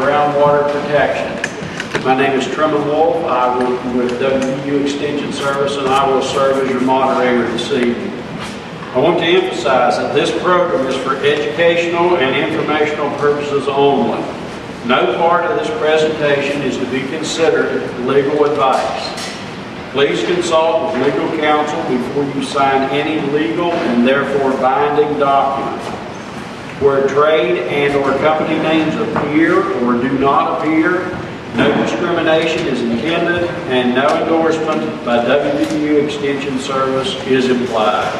groundwater protection. My name is Truman Wolf. I work with WV Extension Service, and I will serve as your moderator this evening. I want to emphasize that this program is for educational and informational purposes only. No part of this presentation is to be considered legal advice. Please consult with legal counsel before you sign any legal and therefore binding document. Where trade and/or company names appear or do not appear, no discrimination is intended and no endorsement by WV Extension Service is implied.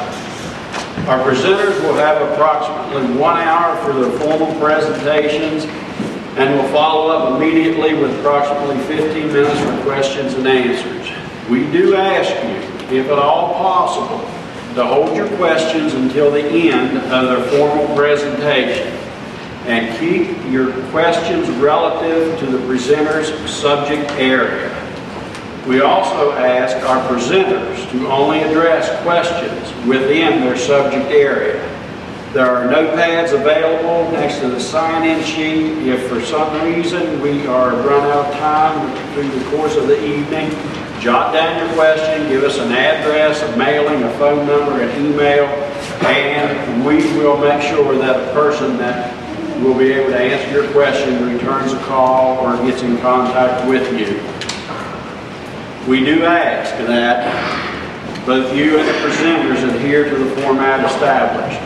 Our presenters will have approximately 1 hour for their formal presentations and will follow up immediately with approximately 15 minutes for questions and answers. We do ask you, if at all possible, to hold your questions until the end of their formal presentation and keep your questions relative to the presenter's subject area. We also ask our presenters to only address questions within their subject area. There are notepads available next to the sign-in sheet. If for some reason we are run out of time through the course of the evening, jot down your question, give us an address, a mailing, a phone number, an email, and we will make sure that a person that will be able to answer your question returns a call or gets in contact with you. We do ask that both you and the presenters adhere to the format established.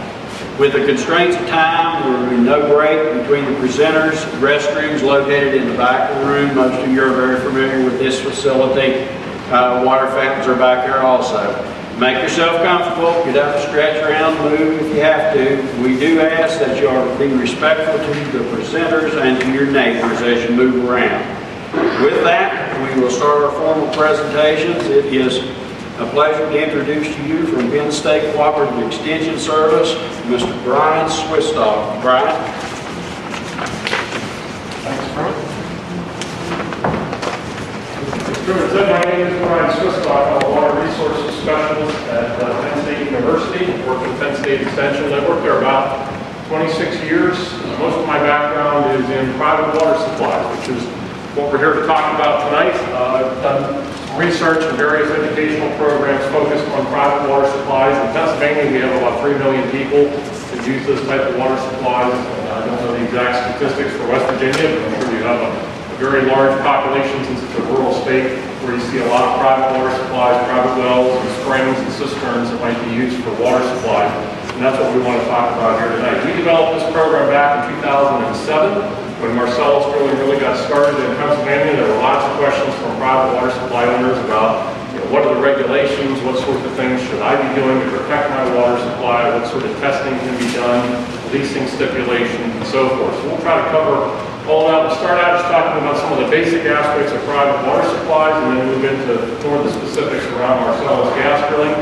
With the constraints of time, there will be no break between the presenters. Restrooms located in the back of the room. Most of you are very familiar with this facility. Water fountains are back there also. Make yourself comfortable. Get up, stretch around, move if you have to. We do ask that you are be respectful to the presenters and to your neighbors as you move around. With that, we will start our formal presentations. It is a pleasure to introduce to you from Penn State Cooperative Extension Service, Mr. Brian Swistoff. Brian. Thanks, Truman. My name is Brian Swistoff. I'm a water resources specialist at Penn State University. I work at Penn State Extension. I worked there about 26 years. Most of my background is in private water supply, which is what we're here to talk about tonight. I've done research and various educational programs focused on private water supplies. In Pennsylvania, we have about 3 million people that use this type of water supplies. I don't know the exact statistics for West Virginia, but I'm sure you have a very large population since it's a rural state where you see a lot of private water supplies, private wells and springs and cisterns that might be used for water supplies. And that's what we want to talk about here tonight. We developed this program back in 2007. When Marcellus drilling really got started in Pennsylvania, there were lots of questions from private water supply owners about, what are the regulations, what sorts of things should I be doing to protect my water supply, what sort of testing can be done, leasing stipulations, and so forth. So we'll try to cover all that. We'll start out just talking about some of the basic aspects of private water supplies and then move into more of the specifics around Marcellus gas drilling.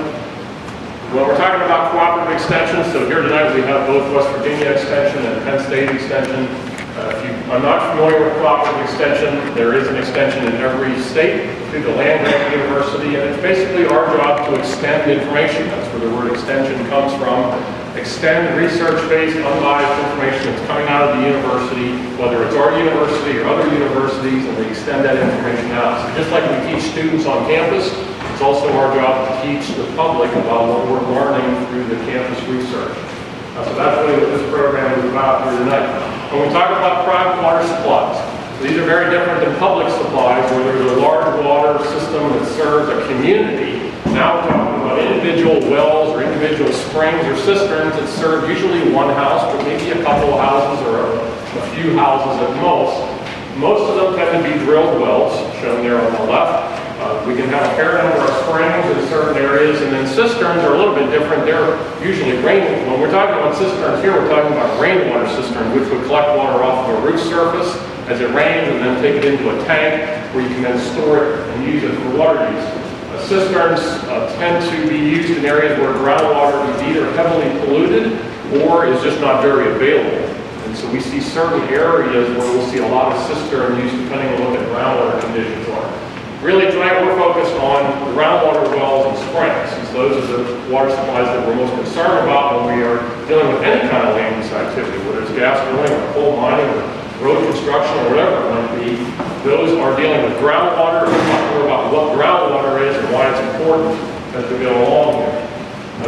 When we're talking about cooperative extensions, so here tonight we have both West Virginia Extension and Penn State Extension. If you are not familiar with cooperative extension, there is an extension in every state through the land-grant university, and it's basically our job to extend information. That's where the word extension comes from. Extend research-based, unbiased information that's coming out of the university, whether it's our university or other universities, and we extend that information out. So just like we teach students on campus, it's also our job to teach the public about what we're learning through the campus research. So that's really what this program is about here tonight. When we talk about private water supplies, these are very different than public supplies where there's a large water system that serves a community. Now we're talking about individual wells or individual springs or cisterns that serve usually one house, but maybe a couple of houses or a few houses at most. Most of them tend to be drilled wells, shown there on the left. We can have a fair number of springs in certain areas, and then cisterns are a little bit different. They're usually rain. When we're talking about cisterns here, we're talking about rainwater cisterns, which would collect water off of a roof surface as it rains and then take it into a tank where you can then store it and use it for water use. Cisterns tend to be used in areas where groundwater is either heavily polluted or is just not very available. And so we see certain areas where we'll see a lot of cistern use depending on what the groundwater conditions are. Really tonight we're focused on groundwater wells and springs, since those are the water supplies that we're most concerned about when we are dealing with any kind of land use activity, whether it's gas drilling or coal mining or road construction or whatever it might be, those are dealing with groundwater. We'll talk more about what groundwater is and why it's important as we go along here.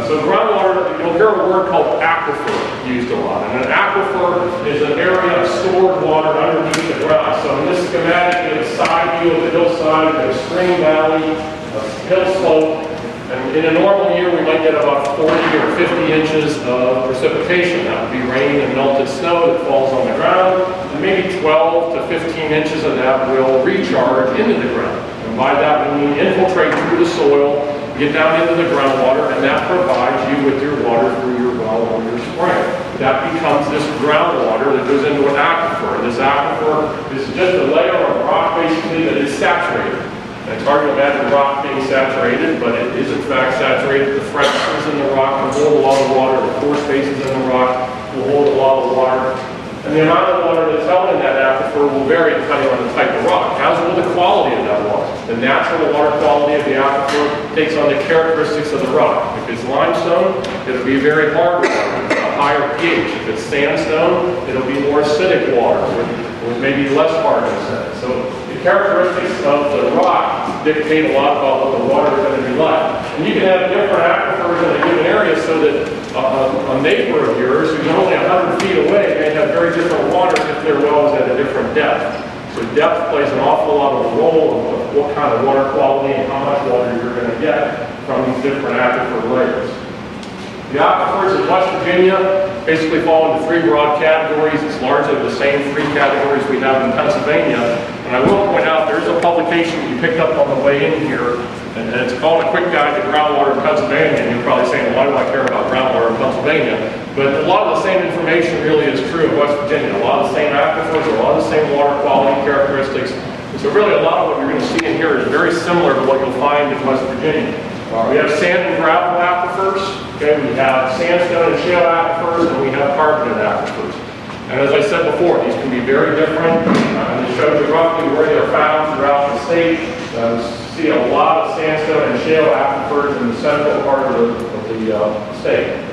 So groundwater, you'll hear a word called aquifer used a lot. And an aquifer is an area of stored water underneath the ground. So in this schematic, you have a side view of the hillside, you have a stream valley, a hill slope. And in a normal year, we might get about 40 or 50 inches of precipitation. That would be rain and melted snow that falls on the ground. And maybe 12 to 15 inches of that will recharge into the ground. And by that, we mean infiltrate through the soil, get down into the groundwater, and that provides you with your water through your well or your spring. That becomes this groundwater that goes into an aquifer. And this aquifer is just a layer of rock, basically, that is saturated. And it's hard to imagine rock being saturated, but it is in fact saturated. The fractures in the rock will hold a lot of water. The pore spaces in the rock will hold a lot of water. And the amount of water that's held in that aquifer will vary depending on the type of rock, as will the quality of that water. The natural water quality of the aquifer takes on the characteristics of the rock. If it's limestone, it'll be very hard water, a higher pH. If it's sandstone, it'll be more acidic water, with maybe less hardness in it. So the characteristics of the rock dictate a lot about what the water is going to be like. And you can have different aquifers in a given area so that a neighbor of yours who's only 100 feet away may have very different water if their well is at a different depth. So depth plays an awful lot of a role of what kind of water quality and how much water you're going to get from these different aquifer layers. The aquifers in West Virginia basically fall into three broad categories. It's largely the same three categories we have in Pennsylvania. And I will point out there's a publication you picked up on the way in here, and it's called A Quick Guide to Groundwater in Pennsylvania. And you're probably saying, why do I care about groundwater in Pennsylvania? But a lot of the same information really is true of West Virginia. A lot of the same aquifers, a lot of the same water quality characteristics. And so really a lot of what you're going to see in here is very similar to what you'll find in West Virginia. We have sand and gravel aquifers, okay? We have sandstone and shale aquifers, and we have carbonate aquifers. And as I said before, these can be very different, and it shows you roughly where they're found throughout the state. You see a lot of sandstone and shale aquifers in the central part of the state.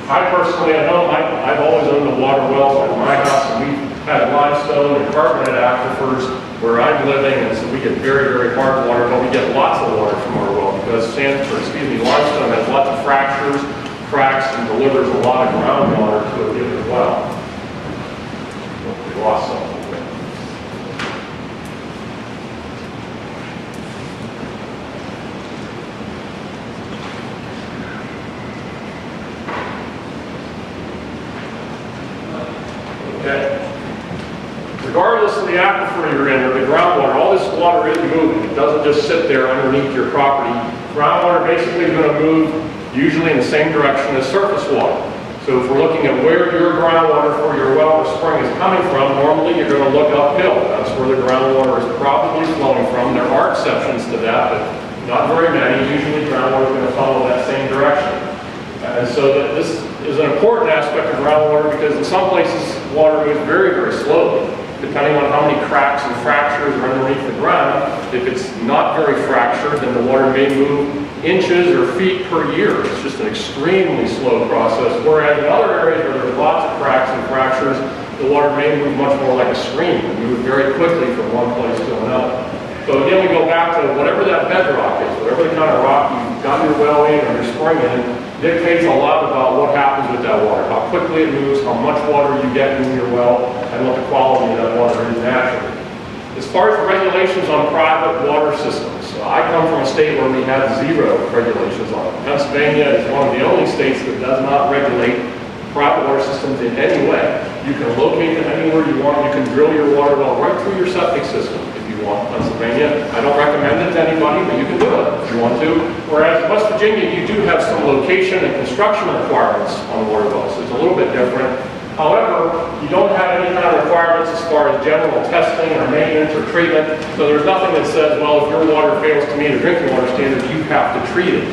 I personally, at home, I've always owned a water well at my house, and we've had limestone and carbonate aquifers where I'm living, and so we get very, very hard water, but we get lots of water from our well because limestone has lots of fractures, cracks, and delivers a lot of groundwater to a given well. We lost some. Okay. Regardless of the aquifer you're in or the groundwater, all this water is moving. It doesn't just sit there underneath your property. Groundwater basically is going to move usually in the same direction as surface water. So if we're looking at where your groundwater for your well or spring is coming from, normally you're going to look uphill. That's where the groundwater is probably flowing from. There are exceptions to that, but not very many. Usually groundwater is going to follow that same direction. And so this is an important aspect of groundwater because in some places water moves very, very slowly, depending on how many cracks and fractures are underneath the ground. If it's not very fractured, then the water may move inches or feet per year. It's just an extremely slow process, whereas in other areas where there's lots of cracks and fractures, the water may move much more like a stream and move very quickly from one place to another. So again, we go back to whatever that bedrock is, whatever the kind of rock you've got your well in or your spring in, dictates a lot about what happens with that water, how quickly it moves, how much water you get in your well, and what the quality of that water is naturally. As far as regulations on private water systems, I come from a state where we have zero regulations on it. Pennsylvania is one of the only states that does not regulate private water systems in any way. You can locate them anywhere you want. You can drill your water well right through your septic system if you want. Pennsylvania, I don't recommend it to anybody, but you can do it if you want to. Whereas in West Virginia, you do have some location and construction requirements on water wells. So it's a little bit different. However, you don't have any kind of requirements as far as general testing or maintenance or treatment. So there's nothing that says, well, if your water fails to meet a drinking water standard, you have to treat it.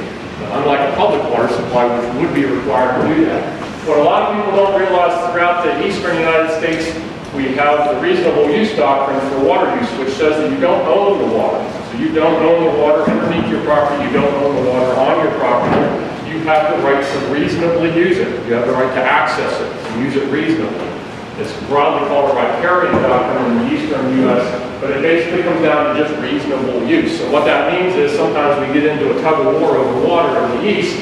Unlike a public water supply, which would be required to do that. What a lot of people don't realize throughout the eastern United States, we have the reasonable use doctrine for water use, which says that you don't own the water. So you don't own the water underneath your property, you don't own the water on your property. You have the right to reasonably use it. You have the right to access it and use it reasonably. It's broadly called a riparian doctrine in the eastern U.S., but it basically comes down to just reasonable use. And what that means is sometimes we get into a tug of war over water in the east,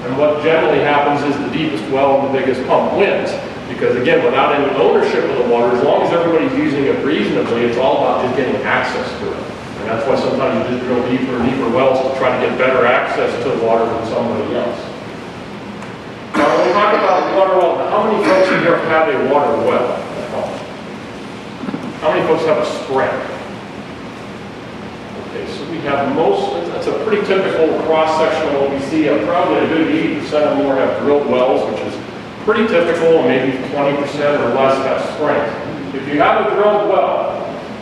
and what generally happens is the deepest well and the biggest pump wins. Because again, without any ownership of the water, as long as everybody's using it reasonably, it's all about just getting access to it. And that's why sometimes you just drill deeper and deeper wells to try to get better access to the water than somebody else. Now, when we talk about water wells, how many folks in here have a water well at home? How many folks have a spring? Okay, so we have that's a pretty typical cross-section of what we see. Probably a good 80% or more have drilled wells, which is pretty typical, and maybe 20% or less have springs. If you have a drilled well,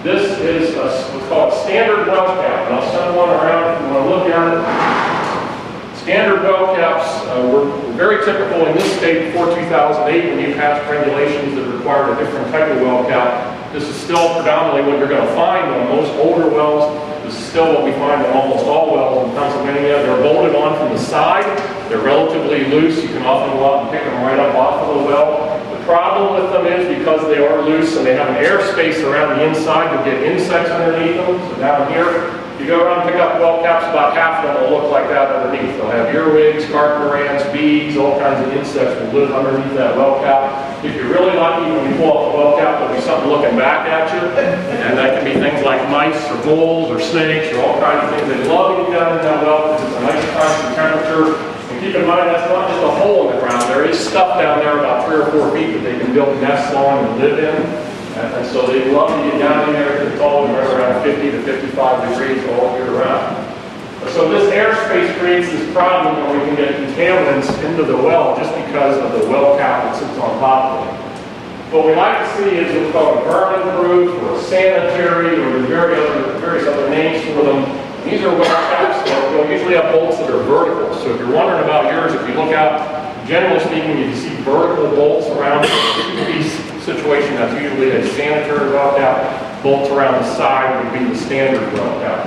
this is what's called a standard well cap, and I'll send one around if you want to look at it. Standard well caps were very typical in this state before 2008 when you passed regulations that required a different type of well cap. This is still predominantly what you're going to find on most older wells. This is still what we find on almost all wells in Pennsylvania. They're bolted on from the side. They're relatively loose. You can often go out and pick them right up off of the well. The problem with them is because they are loose and they have an airspace around the inside, you'll get insects underneath them. So down here, if you go around and pick up well caps, about half of them will look like that underneath. They'll have earwigs, carpenter ants, bees, all kinds of insects will live underneath that well cap. If you're really lucky, when you pull off the well cap, there'll be something looking back at you. And that can be things like mice or voles or snakes or all kinds of things. They love to get down in that well because it's a nice constant temperature. And keep in mind, that's not just a hole in the ground. There is stuff down there about 3 or 4 feet that they can build nests on and live in. And so they love to get down in there because it's always right around 50 to 55 degrees all year round. So this airspace creates this problem where we can get contaminants into the well just because of the well cap that sits on top of it. What we like to see is what's called a burn-proof or a sanitary, or there's various other names for them. These are well caps that will usually have bolts that are vertical. So if you're wondering about yours, if you look out, generally speaking, you see vertical bolts around the two-piece situation. That's usually a sanitary well cap. Bolts around the side would be the standard well cap.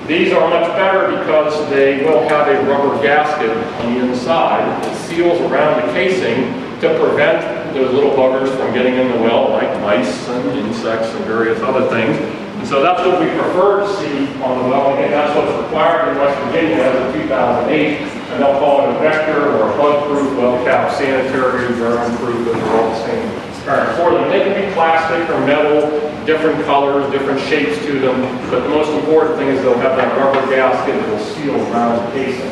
These are much better because they will have a rubber gasket on the inside that seals around the casing to prevent those little buggers from getting in the well, like mice and insects and various other things. And so that's what we prefer to see on the well. Again, that's what's required in West Virginia as of 2008. And they'll call it a vector or a bug-proof well cap, sanitary, vermin-proof, those are all the same terms for them. They can be plastic or metal, different colors, different shapes to them, but the most important thing is they'll have that rubber gasket that will seal around the casing.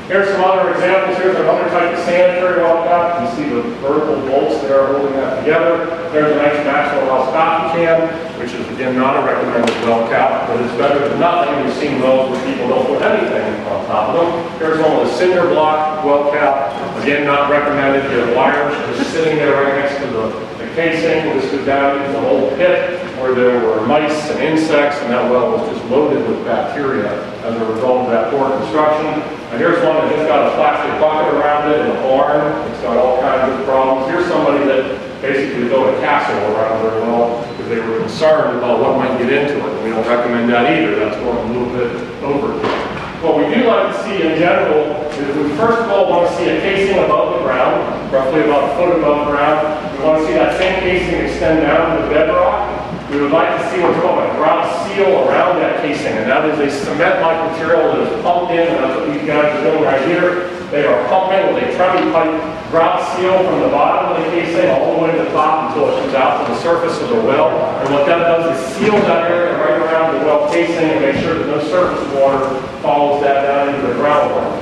Here's some other examples. Here's another type of sanitary well cap. You see the vertical bolts there holding that together. There's a nice Maxwell House coffee can, which is again not a recommended well cap, but it's better than nothing. We've seen wells where people don't put anything on top of them. Here's one with a cinder block well cap. Again, not recommended. Your wires just sitting there right next to the casing. This goes down into the whole pit where there were mice and insects, and that well was just loaded with bacteria as a result of that poor construction. And here's one that just got a plastic bucket around it in a barn. It's got all kinds of problems. Here's somebody that basically built a castle around their well because they were concerned about what might get into it. We don't recommend that either. That's going a little bit overkill. What we do like to see in general is we first of all want to see a casing above the ground, roughly about a foot above ground. We want to see that same casing extend down to the bedrock. We would like to see what's called a grout seal around that casing, and that is a cement-like material that is pumped in, and that's what these guys are doing right here. They are pumping with a tremie pipe grout seal from the bottom of the casing all the way to the top until it comes out to the surface of the well. And what that does is seal that area right around the well casing and make sure that no surface water follows that down into the groundwater.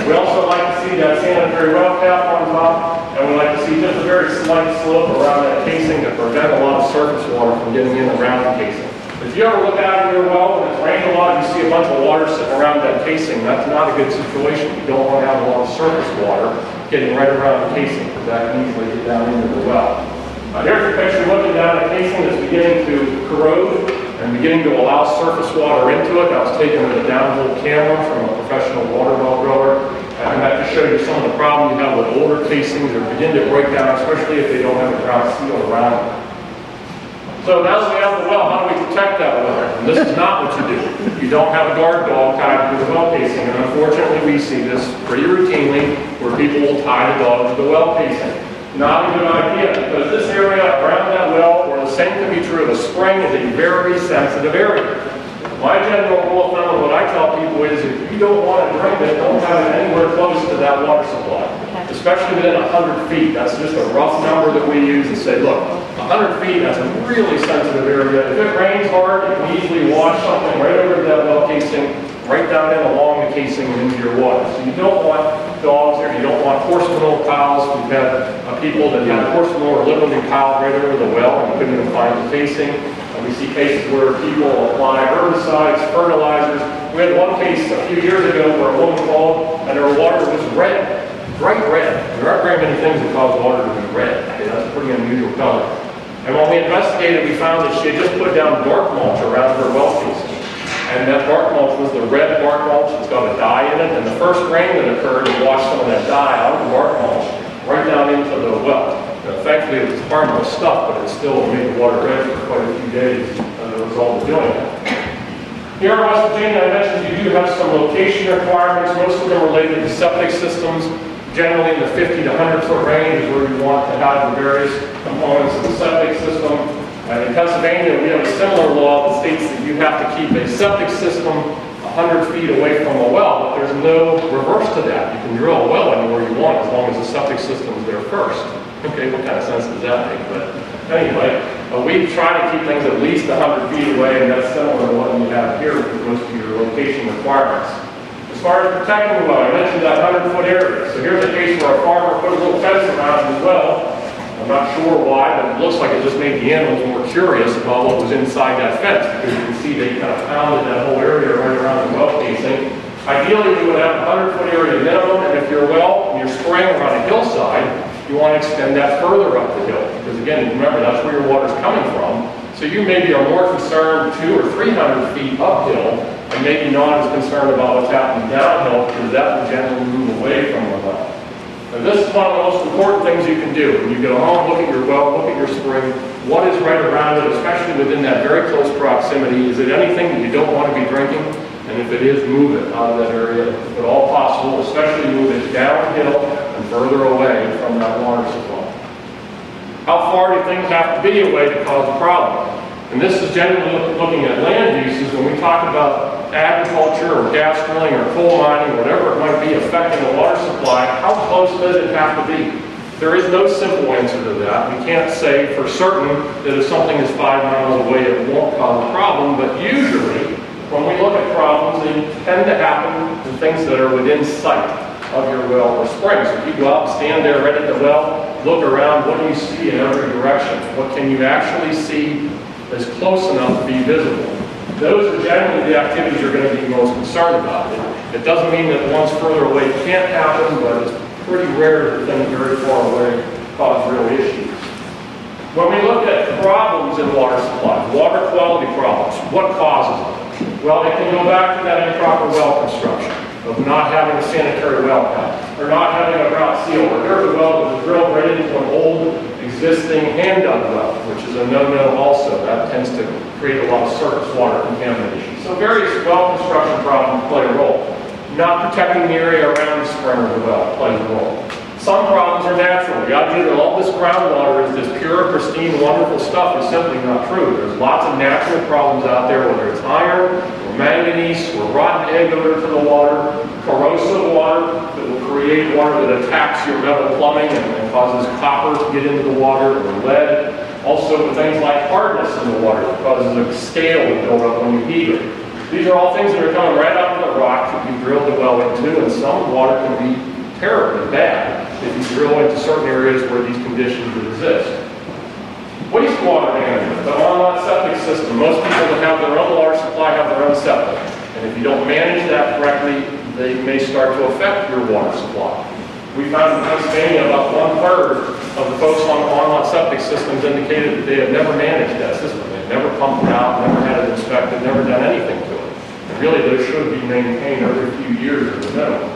We also like to see that sanitary well cap on top, and we like to see just a very slight slope around that casing to prevent a lot of surface water from getting in around the casing. If you ever look out of your well and it's rained a lot, you see a bunch of water sitting around that casing. That's not a good situation. You don't want to have a lot of surface water getting right around the casing because that can easily get down into the well. Here's a picture looking down a casing that's beginning to corrode and beginning to allow surface water into it. That was taken with a downhole camera from a professional water well driller. And that just shows you some of the problems you have with older casings that begin to break down, especially if they don't have a grout seal around them. So now that we have the well, how do we protect that well? And this is not what you do. You don't have a guard dog tied to the well casing. And unfortunately, we see this pretty routinely where people will tie the dog to the well casing. Not a good idea, because this area around that well, or the same can be true of a spring, is a very sensitive area. My general rule of thumb, and what I tell people is, if you don't want to drink it, don't have it anywhere close to that water supply. Especially within 100 feet. That's just a rough number that we use and say, look, 100 feet, that's a really sensitive area. If it rains hard, you can easily wash something right over that well casing, right down in along the casing and into your water. So you don't want dogs there, you don't want horse manure piles. We've had people that had horse manure literally piled right over the well and couldn't even find the casing. And we see cases where people apply herbicides, fertilizers. We had one case a few years ago where a woman called and her water was red, bright red. There aren't very many things that cause water to be red. Okay, that's a pretty unusual color. And when we investigated, we found that she had just put down bark mulch around her well casing. And that bark mulch was the red bark mulch. It's got a dye in it. And the first rain that occurred washed some of that dye out of the bark mulch right down into the well. Now, thankfully, it was harmless stuff, but it still made the water red for quite a few days as a result of doing it. Here in West Virginia, I mentioned you do have some location requirements. Most of them are related to septic systems. Generally, in the 50 to 100 foot range is where you want to have the various components of the septic system. In Pennsylvania, we have a similar law that states that you have to keep a septic system 100 feet away from a well, but there's no reverse to that. You can drill a well anywhere you want as long as the septic system is there first. Okay, what kind of sense does that make? But anyway, we try to keep things at least 100 feet away, and that's similar to what you have here with most of your location requirements. As far as protecting the well, I mentioned that 100-foot area. So here's a case where a farmer put a little fence around his well. I'm not sure why, but it looks like it just made the animals more curious about what was inside that fence, because you can see they kind of pounded that whole area right around the well casing. Ideally, we would have a 100-foot area minimum, and if you're well and you're spraying around a hillside, you want to extend that further up the hill, because again, remember, that's where your water's coming from. So you maybe are more concerned 200 or 300 feet uphill, and maybe not as concerned about what's happening downhill, because that will generally move away from the well. And this is one of the most important things you can do. When you go home, look at your well, look at your spring, what is right around it, especially within that very close proximity. Is it anything that you don't want to be drinking? And if it is, move it out of that area, if at all possible, especially move it downhill and further away from that water supply. How far do things have to be away to cause a problem? And this is generally looking at land uses. When we talk about agriculture or gas drilling or coal mining, whatever it might be affecting the water supply, how close does it have to be? There is no simple answer to that. We can't say for certain that if something is 5 miles away, it won't cause a problem, but usually, when we look at problems, they tend to happen to things that are within sight of your well or spring. So if you go out and stand there right at the well, look around, what do you see in every direction? What can you actually see is close enough to be visible? Those are generally the activities you're going to be most concerned about. It doesn't mean that one's further away can't happen, but it's pretty rare that things very far away cause real issues. When we look at problems in water supply, water quality problems, what causes them? Well, it can go back to that improper well construction, of not having a sanitary well pipe, or not having a grout seal, or there's a well that was drilled right into an old existing hand-dug well, which is a no-no also. That tends to create a lot of surface water contamination. So various well construction problems play a role. Not protecting the area around the spring or the well plays a role. Some problems are natural. The idea that all this groundwater is this pure, pristine, wonderful stuff is simply not true. There's lots of natural problems out there, whether it's iron, or manganese, or rotten egg odor to the water, corrosive water that will create water that attacks your metal plumbing and causes copper to get into the water, or lead. Also things like hardness in the water that causes a scale to build up when you heat it. These are all things that are coming right out of the rock that you drilled the well into, and some water can be terribly bad if you drill into certain areas where these conditions exist. Wastewater management, the on-lot septic system. Most people that have their own water supply have their own septic. And if you don't manage that correctly, they may start to affect your water supply. We found in Pennsylvania about 1/3 of the folks on on-lot septic systems indicated that they had never managed that system. They'd never pumped it out, never had it inspected, never done anything to it. And really, those should be maintained every few years at the minimum.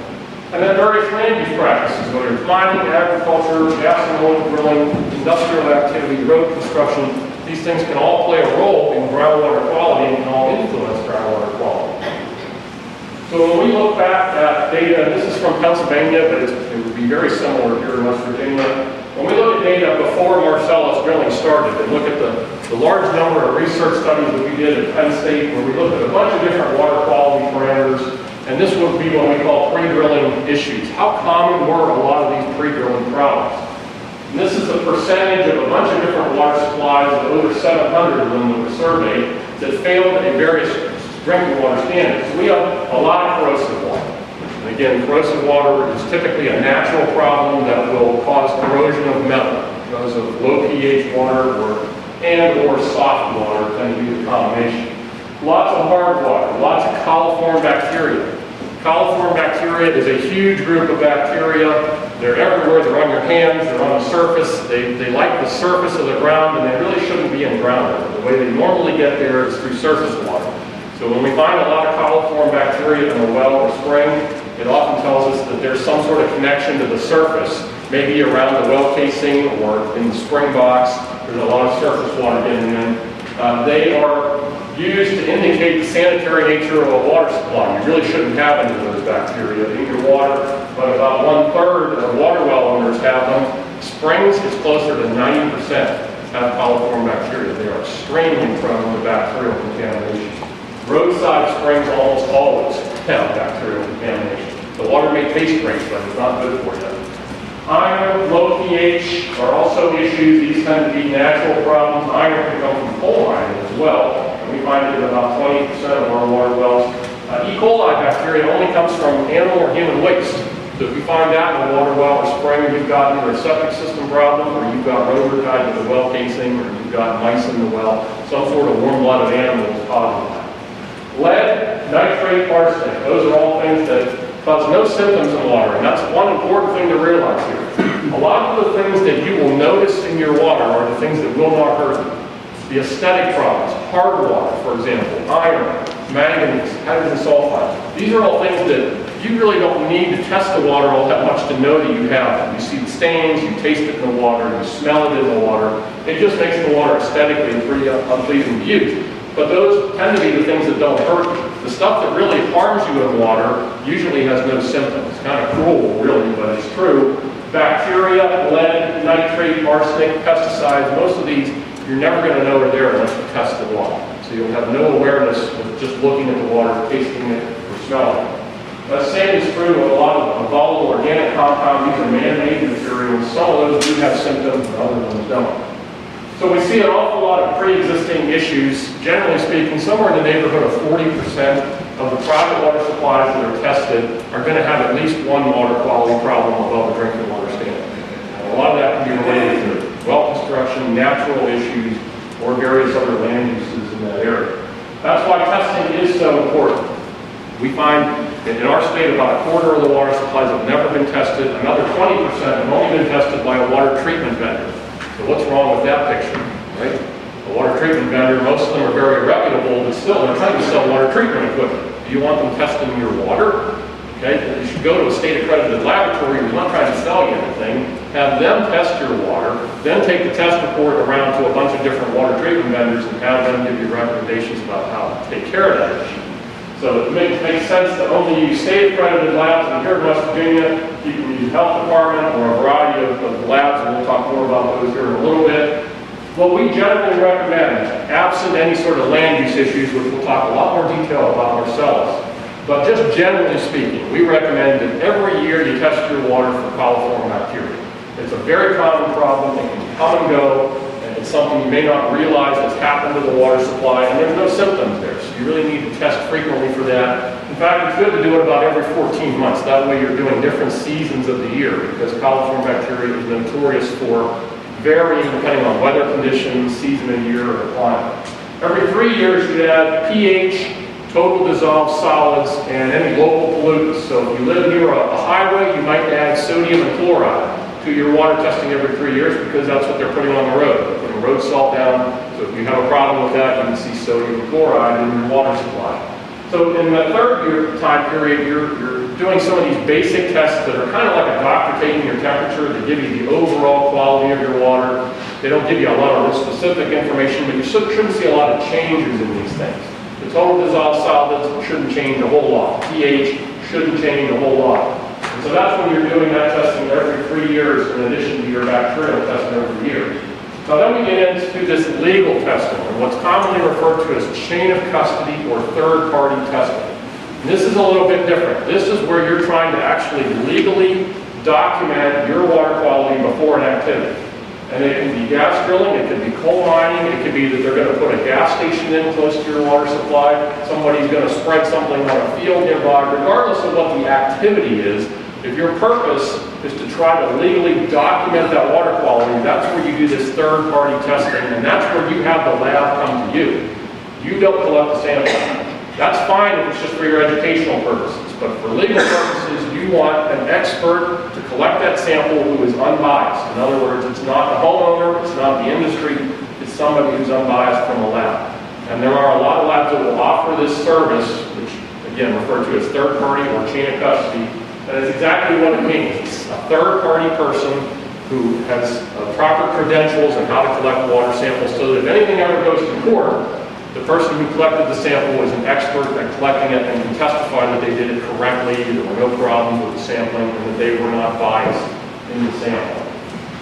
And then various land use practices, whether it's mining, agriculture, gas and oil drilling, industrial activity, road construction, these things can all play a role in groundwater quality and can all influence groundwater quality. So when we look back at data, and this is from Pennsylvania, but it would be very similar here in West Virginia, When we look at data before Marcellus drilling started and look at the large number of research studies that we did at Penn State, where we looked at a bunch of different water quality parameters, and this would be what we call pre-drilling issues. How common were a lot of these pre-drilling problems? And this is the percentage of a bunch of different water supplies, over 700 of them that were surveyed, that failed in various drinking water standards. So we have a lot of corrosive water. And again, corrosive water is typically a natural problem that will cause corrosion of metal because of low pH water or soft water tend to be the combination. Lots of hard water, lots of coliform bacteria. Coliform bacteria is a huge group of bacteria. They're everywhere. They're on your hands. They're on the surface. They like the surface of the ground, and they really shouldn't be in groundwater. The way they normally get there is through surface water. So when we find a lot of coliform bacteria in a well or spring, it often tells us that there's some sort of connection to the surface, maybe around the well casing or in the spring box. There's a lot of surface water getting in. They are used to indicate the sanitary nature of a water supply. You really shouldn't have any of those bacteria in your water, but about 1/3 of water well owners have them. Springs is closer to 90% have coliform bacteria. They are extremely prone to bacterial contamination. Roadside springs almost always have bacterial contamination. The water may taste great, but it's not good for you. Iron, low pH are also issues. These tend to be natural problems. Iron can come from coal mining as well. And we find it in about 20% of our water wells. E. coli bacteria only comes from animal or human waste. So if you find that in a water well or spring, you've got either a septic system problem, or you've got rotor tied to the well casing, or you've got mice in the well, some sort of warm-blooded animal is causing that. Lead, nitrate, arsenic, those are all things that cause no symptoms in water, and that's one important thing to realize here. A lot of the things that you will notice in your water are the things that will not hurt you. The aesthetic problems, hard water, for example, iron, manganese, hydrogen sulfide. These are all things that you really don't need to test the water all that much to know that you have them. You see the stains, you taste it in the water, you smell it in the water. It just makes the water aesthetically pretty unpleasing to use. But those tend to be the things that don't hurt you. The stuff that really harms you in water usually has no symptoms. It's kind of cruel, really, but it's true. Bacteria, lead, nitrate, arsenic, pesticides, most of these you're never going to know are there unless you test the water. So you'll have no awareness of just looking at the water, tasting it, or smelling it. The same is true of a lot of volatile organic compounds. These are man-made materials. Some of those do have symptoms, and other ones don't. So we see an awful lot of pre-existing issues. Generally speaking, somewhere in the neighborhood of 40% of the private water supplies that are tested are going to have at least one water quality problem above the drinking water standard. And a lot of that can be related to well construction, natural issues, or various other land uses in that area. That's why testing is so important. We find that in our state about 1/4 of the water supplies have never been tested. Another 20% have only been tested by a water treatment vendor. So what's wrong with that picture, right? A water treatment vendor, most of them are very reputable, but still they're trying to sell water treatment equipment. Do you want them testing your water? Okay, you should go to a state accredited laboratory who's not trying to sell you anything, have them test your water, then take the test report around to a bunch of different water treatment vendors and have them give you recommendations about how to take care of that issue. So it makes sense to only use state accredited labs, and here in West Virginia, you can use health department or a variety of labs, and we'll talk more about those here in a little bit. What we generally recommend, absent any sort of land use issues, which we'll talk a lot more detail about Marcellus, but just generally speaking, we recommend that every year you test your water for coliform bacteria. It's a very common problem. It can come and go, and it's something you may not realize has happened to the water supply, and there's no symptoms there, so you really need to test frequently for that. In fact, it's good to do it about every 14 months. That way you're doing different seasons of the year, because coliform bacteria is notorious for varying depending on weather conditions, season of year, or climate. Every 3 years you add pH, total dissolved solids, and any local pollutants. So if you live near a highway, you might add sodium and chloride to your water testing every 3 years, because that's what they're putting on the road. They're putting road salt down. So if you have a problem with that, you can see sodium and chloride in your water supply. So in the 3rd year time period, you're doing some of these basic tests that are kind of like a doctor taking your temperature. They give you the overall quality of your water. They don't give you a lot of specific information, but you shouldn't see a lot of changes in these things. The total dissolved solids shouldn't change a whole lot. pH shouldn't change a whole lot. And so that's when you're doing that testing every 3 years in addition to your bacterial testing every year. Now then we get into this legal testing, and what's commonly referred to as chain of custody or third-party testing. And this is a little bit different. This is where you're trying to actually legally document your water quality before an activity. And it can be gas drilling, it could be coal mining, it could be that they're going to put a gas station in close to your water supply, somebody's going to spread something on a field nearby. Regardless of what the activity is, if your purpose is to try to legally document that water quality, that's where you do this third-party testing, and that's where you have the lab come to you. You don't collect the sample. That's fine if it's just for your educational purposes, but for legal purposes, you want an expert to collect that sample who is unbiased. In other words, it's not the homeowner, it's not the industry, it's somebody who's unbiased from a lab. And there are a lot of labs that will offer this service, which again referred to as third-party or chain of custody, and it's exactly what it means. It's a third-party person who has proper credentials on how to collect water samples so that if anything ever goes to court, the person who collected the sample was an expert at collecting it and can testify that they did it correctly, there were no problems with the sampling, and that they were not biased in the sample.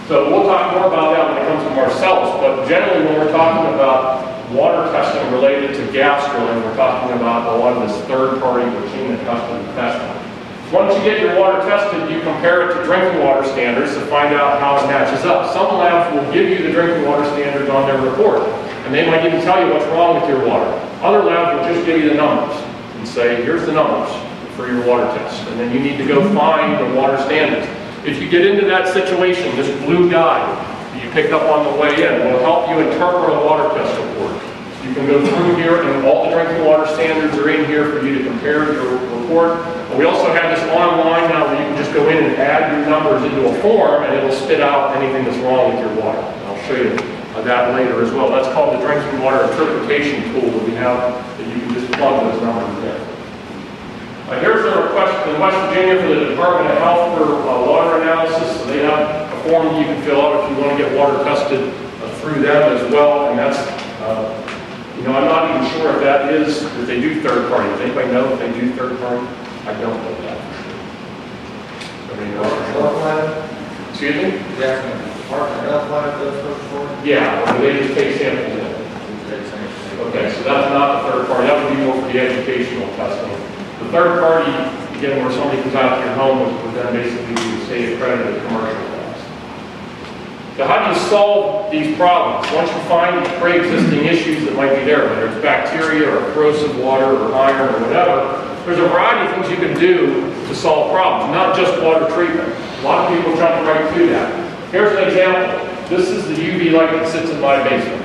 So we'll talk more about that when it comes to Marcellus, but generally when we're talking about water testing related to gas drilling, we're talking about a lot of this third-party or chain of custody testing. Once you get your water tested, you compare it to drinking water standards to find out how it matches up. Some labs will give you the drinking water standards on their report, and they might even tell you what's wrong with your water. Other labs will just give you the numbers and say, here's the numbers for your water test, and then you need to go find the water standards. If you get into that situation, this blue guide that you picked up on the way in will help you interpret a water test report. You can go through here, and all the drinking water standards are in here for you to compare your report. But we also have this online now where you can just go in and add your numbers into a form, and it'll spit out anything that's wrong with your water. And I'll show you that later as well. That's called the drinking water interpretation tool that we have that you can just plug those numbers in. Here's the request in West Virginia for the Department of Health for water analysis. So they have a form that you can fill out if you want to get water tested through them as well. And that's I'm not even sure if that is, if they do third party. Does anybody know if they do third party? I don't know that for sure. Everybody knows? Excuse me? Yeah, or do they just take samples in? Okay, so that's not the third party. That would be more for the educational testing. The third party, again, where somebody comes out to your home would then basically be state accredited commercial labs. So how do you solve these problems? Once you find pre-existing issues that might be there, whether it's bacteria or corrosive water or iron or whatever, there's a variety of things you can do to solve problems, not just water treatment. A lot of people jump right to that. Here's an example. This is the UV light that sits in my basement.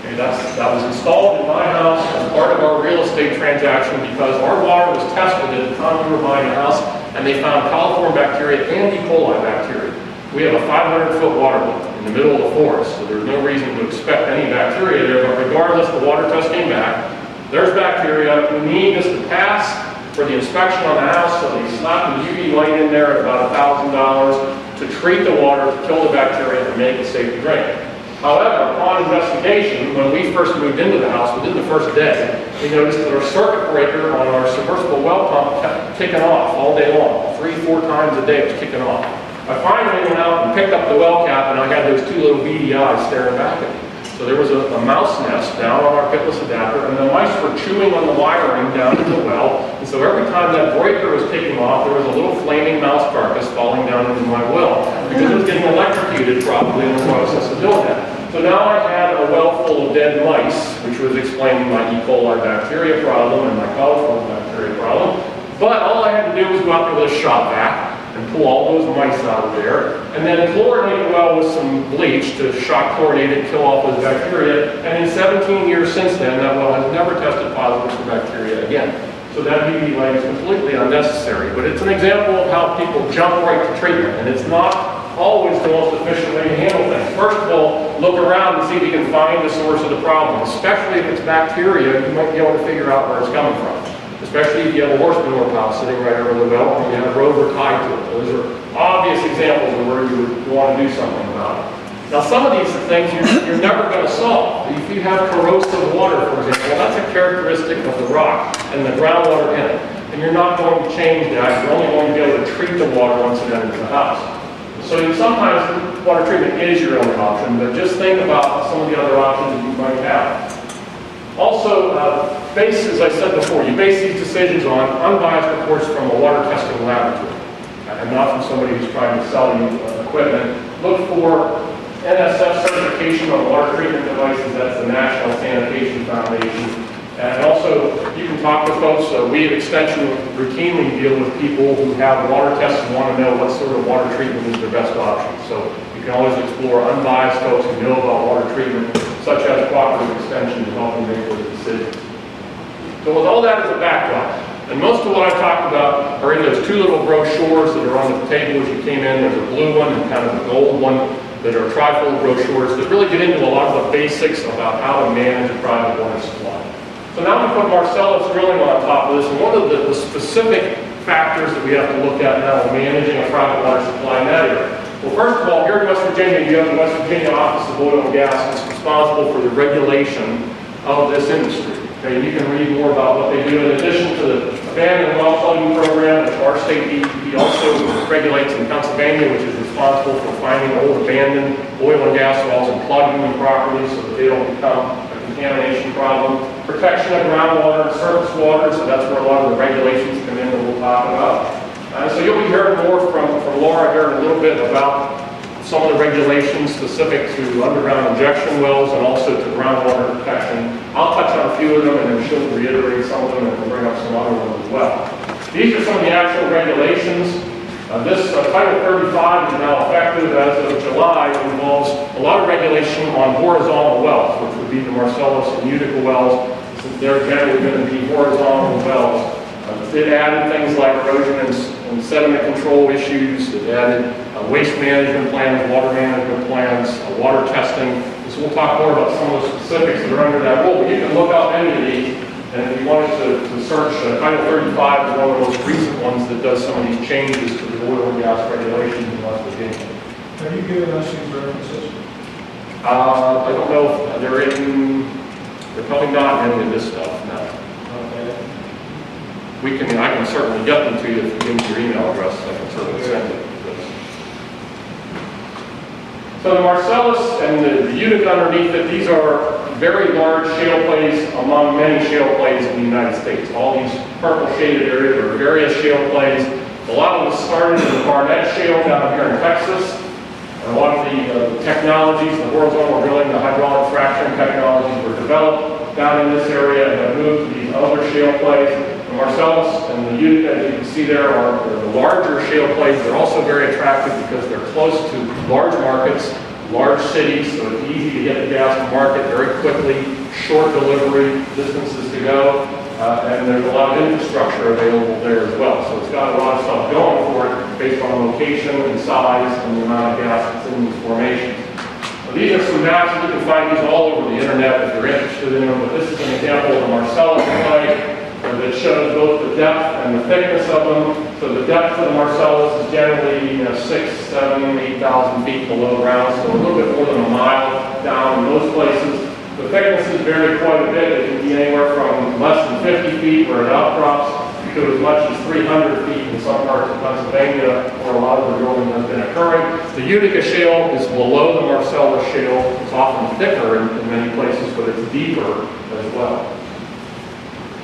Okay, that was installed in my house as part of our real estate transaction because our water was tested at the time we were buying a house, and they found coliform bacteria and E. coli bacteria. We have a 500-foot water line in the middle of the forest, so there's no reason to expect any bacteria there, but regardless, the water test came back. There's bacteria. We need this to pass for the inspection on the house, so they slapped the UV light in there at about $1,000 to treat the water, to kill the bacteria, and make it safe to drink. However, upon investigation, when we first moved into the house, within the first day, we noticed that our circuit breaker on our submersible well pump kept kicking off all day long. 3-4 times a day it was kicking off. I finally went out and picked up the well cap, and I had those two little beady eyes staring back at me. So there was a mouse nest down on our pitless adapter, and the mice were chewing on the wiring down in the well. And so every time that breaker was kicking off, there was a little flaming mouse carcass falling down into my well because it was getting electrocuted probably in the process of doing that. So now I had a well full of dead mice, which was explaining my E. coli bacteria problem and my coliform bacteria problem. But all I had to do was go out there with a shop vac and pull all those mice out of there, and then chlorinate the well with some bleach to shock chlorinate it and kill all those bacteria. And in 17 years since then, that well has never tested positive for bacteria again. So that UV light is completely unnecessary. But it's an example of how people jump right to treatment, and it's not always the most efficient way to handle things. First of all, look around and see if you can find the source of the problem. Especially if it's bacteria, you might be able to figure out where it's coming from. Especially if you have a horse manure pile sitting right over the well and you have a rover tied to it. Those are obvious examples of where you would want to do something about it. Now some of these things you're never going to solve. If you have corrosive water, for example, that's a characteristic of the rock and the groundwater in it. and you're not going to change that. You're only going to be able to treat the water once it enters the house. So sometimes water treatment is your only option, but just think about some of the other options that you might have. Also, as I said before, you base these decisions on unbiased reports from a water testing laboratory, and not from somebody who's trying to sell you equipment. Look for NSF certification on water treatment devices. That's the National Sanitation Foundation. And also, you can talk to folks. We at Extension routinely deal with people who have water tests and want to know what sort of water treatment is their best option. So you can always explore unbiased folks who know about water treatment, such as Cooperative Extension, to help them make those decisions. So with all that as a backdrop, and most of what I talked about are in those two little brochures that are on the table as you came in. There's a blue one and kind of a gold one that are trifold brochures that really get into a lot of the basics about how to manage a private water supply. So now we put Marcellus drilling on top of this, and one of the specific factors that we have to look at now in managing a private water supply in that area. Well, first of all, here in West Virginia, you have the West Virginia Office of Oil and Gas that's responsible for the regulation of this industry. Okay, you can read more about what they do in addition to the abandoned well plugging program, which our state DEP also regulates in Pennsylvania, which is responsible for finding old abandoned oil and gas wells and plugging them properly so that they don't become a contamination problem. Protection of groundwater and surface water, so that's where a lot of the regulations come in that we'll talk about. So you'll be hearing more from Laura here in a little bit about some of the regulations specific to underground injection wells and also to groundwater protection. I'll touch on a few of them and then she'll reiterate some of them and we'll bring up some other ones as well. These are some of the actual regulations. This Title 35 is now effective as of July. It involves a lot of regulation on horizontal wells, which would be the Marcellus and Utica wells, since they're generally going to be horizontal wells. It added things like erosion and sediment control issues. It added waste management plans, water management plans, water testing. So we'll talk more about some of the specifics that are under that rule, but you can look up any of these. And if you wanted to search, Title 35 is one of the most recent ones that does some of these changes to the oil and gas regulations in West Virginia. Have you given us these references? I don't know if they're probably not in any of this stuff, no. Okay. I can certainly get them to you if you give me your email address. I can certainly send it. So the Marcellus and the Utica underneath it, these are very large shale plays among many shale plays in the United States. All these purple shaded areas are various shale plays. A lot of them started in the Barnett Shale down here in Texas. And a lot of the technologies, the horizontal drilling, the hydraulic fracturing technologies were developed down in this area and have moved to these other shale plays. The Marcellus and the Utica, as you can see there, are the larger shale plays. They're also very attractive because they're close to large markets, large cities, so it's easy to get the gas to market very quickly, short delivery distances to go, and there's a lot of infrastructure available there as well. So it's got a lot of stuff going for it based on location and size and the amount of gas that's in these formations. Now, these are some maps. You can find these all over the internet if you're interested in them, but this is an example of the Marcellus play that shows both the depth and the thickness of them. So the depth of the Marcellus is generally 6,000, 7,000, 8,000 feet below ground, so a little bit more than a mile down in most places. The thicknesses vary quite a bit. It can be anywhere from less than 50 feet where it outcrops to as much as 300 feet in some parts of Pennsylvania where a lot of the drilling has been occurring. The Utica Shale is below the Marcellus Shale. It's often thicker in many places, but it's deeper as well.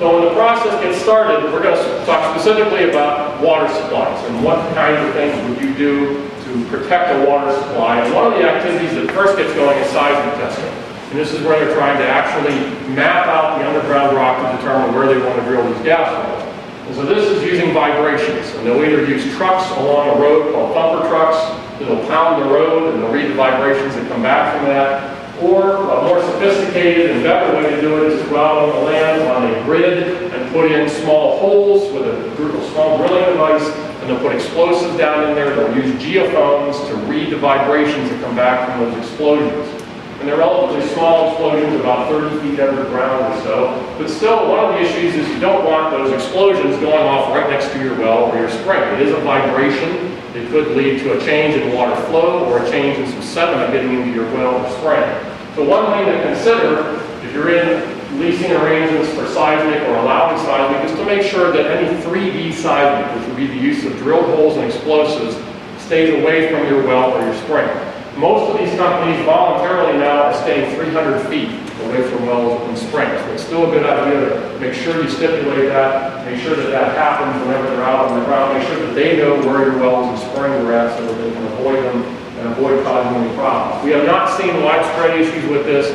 So when the process gets started, we're going to talk specifically about water supplies and what kinds of things would you do to protect a water supply. And one of the activities that first gets going is seismic testing. And this is where they're trying to actually map out the underground rock to determine where they want to drill these gas wells. And so this is using vibrations. And they'll either use trucks along a road called thumper trucks that'll pound the road and they'll read the vibrations that come back from that. Or a more sophisticated and better way to do it is to go out on the land on a grid and put in small holes with a small drilling device, and they'll put explosives down in there. They'll use geophones to read the vibrations that come back from those explosions. And they're relatively small explosions, about 30 feet under the ground or so. But still, one of the issues is you don't want those explosions going off right next to your well or your spring. It is a vibration. It could lead to a change in water flow or a change in some sediment getting into your well or spring. So one thing to consider, if you're in leasing arrangements for seismic or allowing seismic is to make sure that any 3D seismic, which would be the use of drilled holes and explosives, stays away from your well or your spring. Most of these companies voluntarily now are staying 300 feet away from wells and springs. But it's still a good idea to make sure you stipulate that, make sure that that happens whenever they're out on the ground, make sure that they know where your wells and springs are at so that they can avoid them and avoid causing any problems. We have not seen widespread issues with this.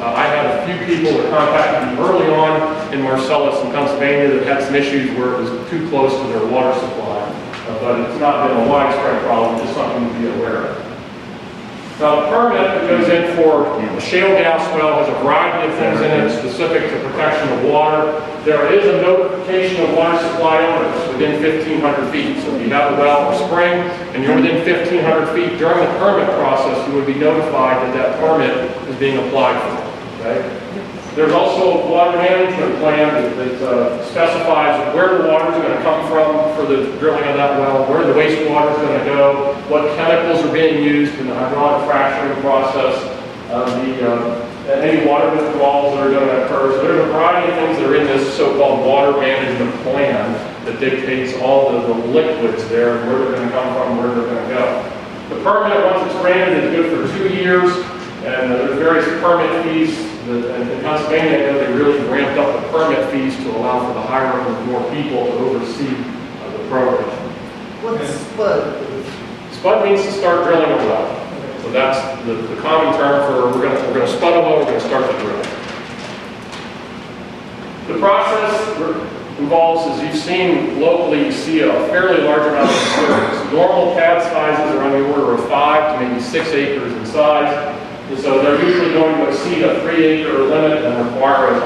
I had a few people that contacted me early on in Marcellus in Pennsylvania that had some issues where it was too close to their water supply. But it's not been a widespread problem, just something to be aware of. Now, the permit that goes in for a shale gas well has a variety of things in it specific to protection of water. There is a notification of water supply owners within 1,500 feet. So if you have a well or spring and you're within 1,500 feet during the permit process, you would be notified that that permit is being applied for. Okay? There's also a water management plan that specifies where the water is going to come from for the drilling of that well, where the wastewater is going to go, what chemicals are being used in the hydraulic fracturing process, any water withdrawals that are going to occur. So there's a variety of things that are in this so-called water management plan that dictates all the liquids there, where they're going to come from, where they're going to go. The permit, once it's granted, is good for 2 years, and there's various permit fees. In Pennsylvania, they really ramped up the permit fees to allow for the hiring of more people to oversee the program. What's spud? Spud means to start drilling a well. So that's the common term for we're going to spud a well, we're going to start the drilling. The process involves, as you've seen locally, you see a fairly large amount of disturbance. Normal pad sizes are on the order of 5 to maybe 6 acres in size. And so they're usually going to exceed a 3-acre limit and require an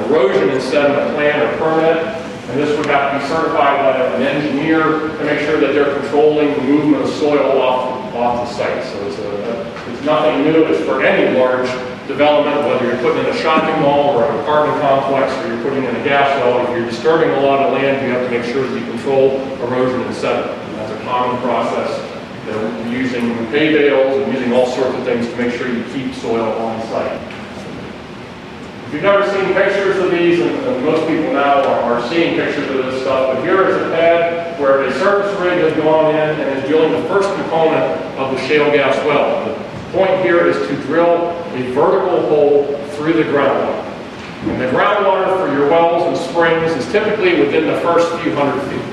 erosion and sediment plan or permit. And this would have to be certified by an engineer to make sure that they're controlling the movement of soil off the site. So it's nothing new. It's for any large development, whether you're putting in a shopping mall or an apartment complex or you're putting in a gas well. If you're disturbing a lot of land, you have to make sure that you control erosion and sediment. And that's a common process. They're using hay bales and using all sorts of things to make sure you keep soil on site. If you've never seen pictures of these, and most people now are seeing pictures of this stuff, but here is a pad where a surface rig has gone in and is drilling the first component of the shale gas well. The point here is to drill a vertical hole through the groundwater. And the groundwater for your wells and springs is typically within the first few hundred feet.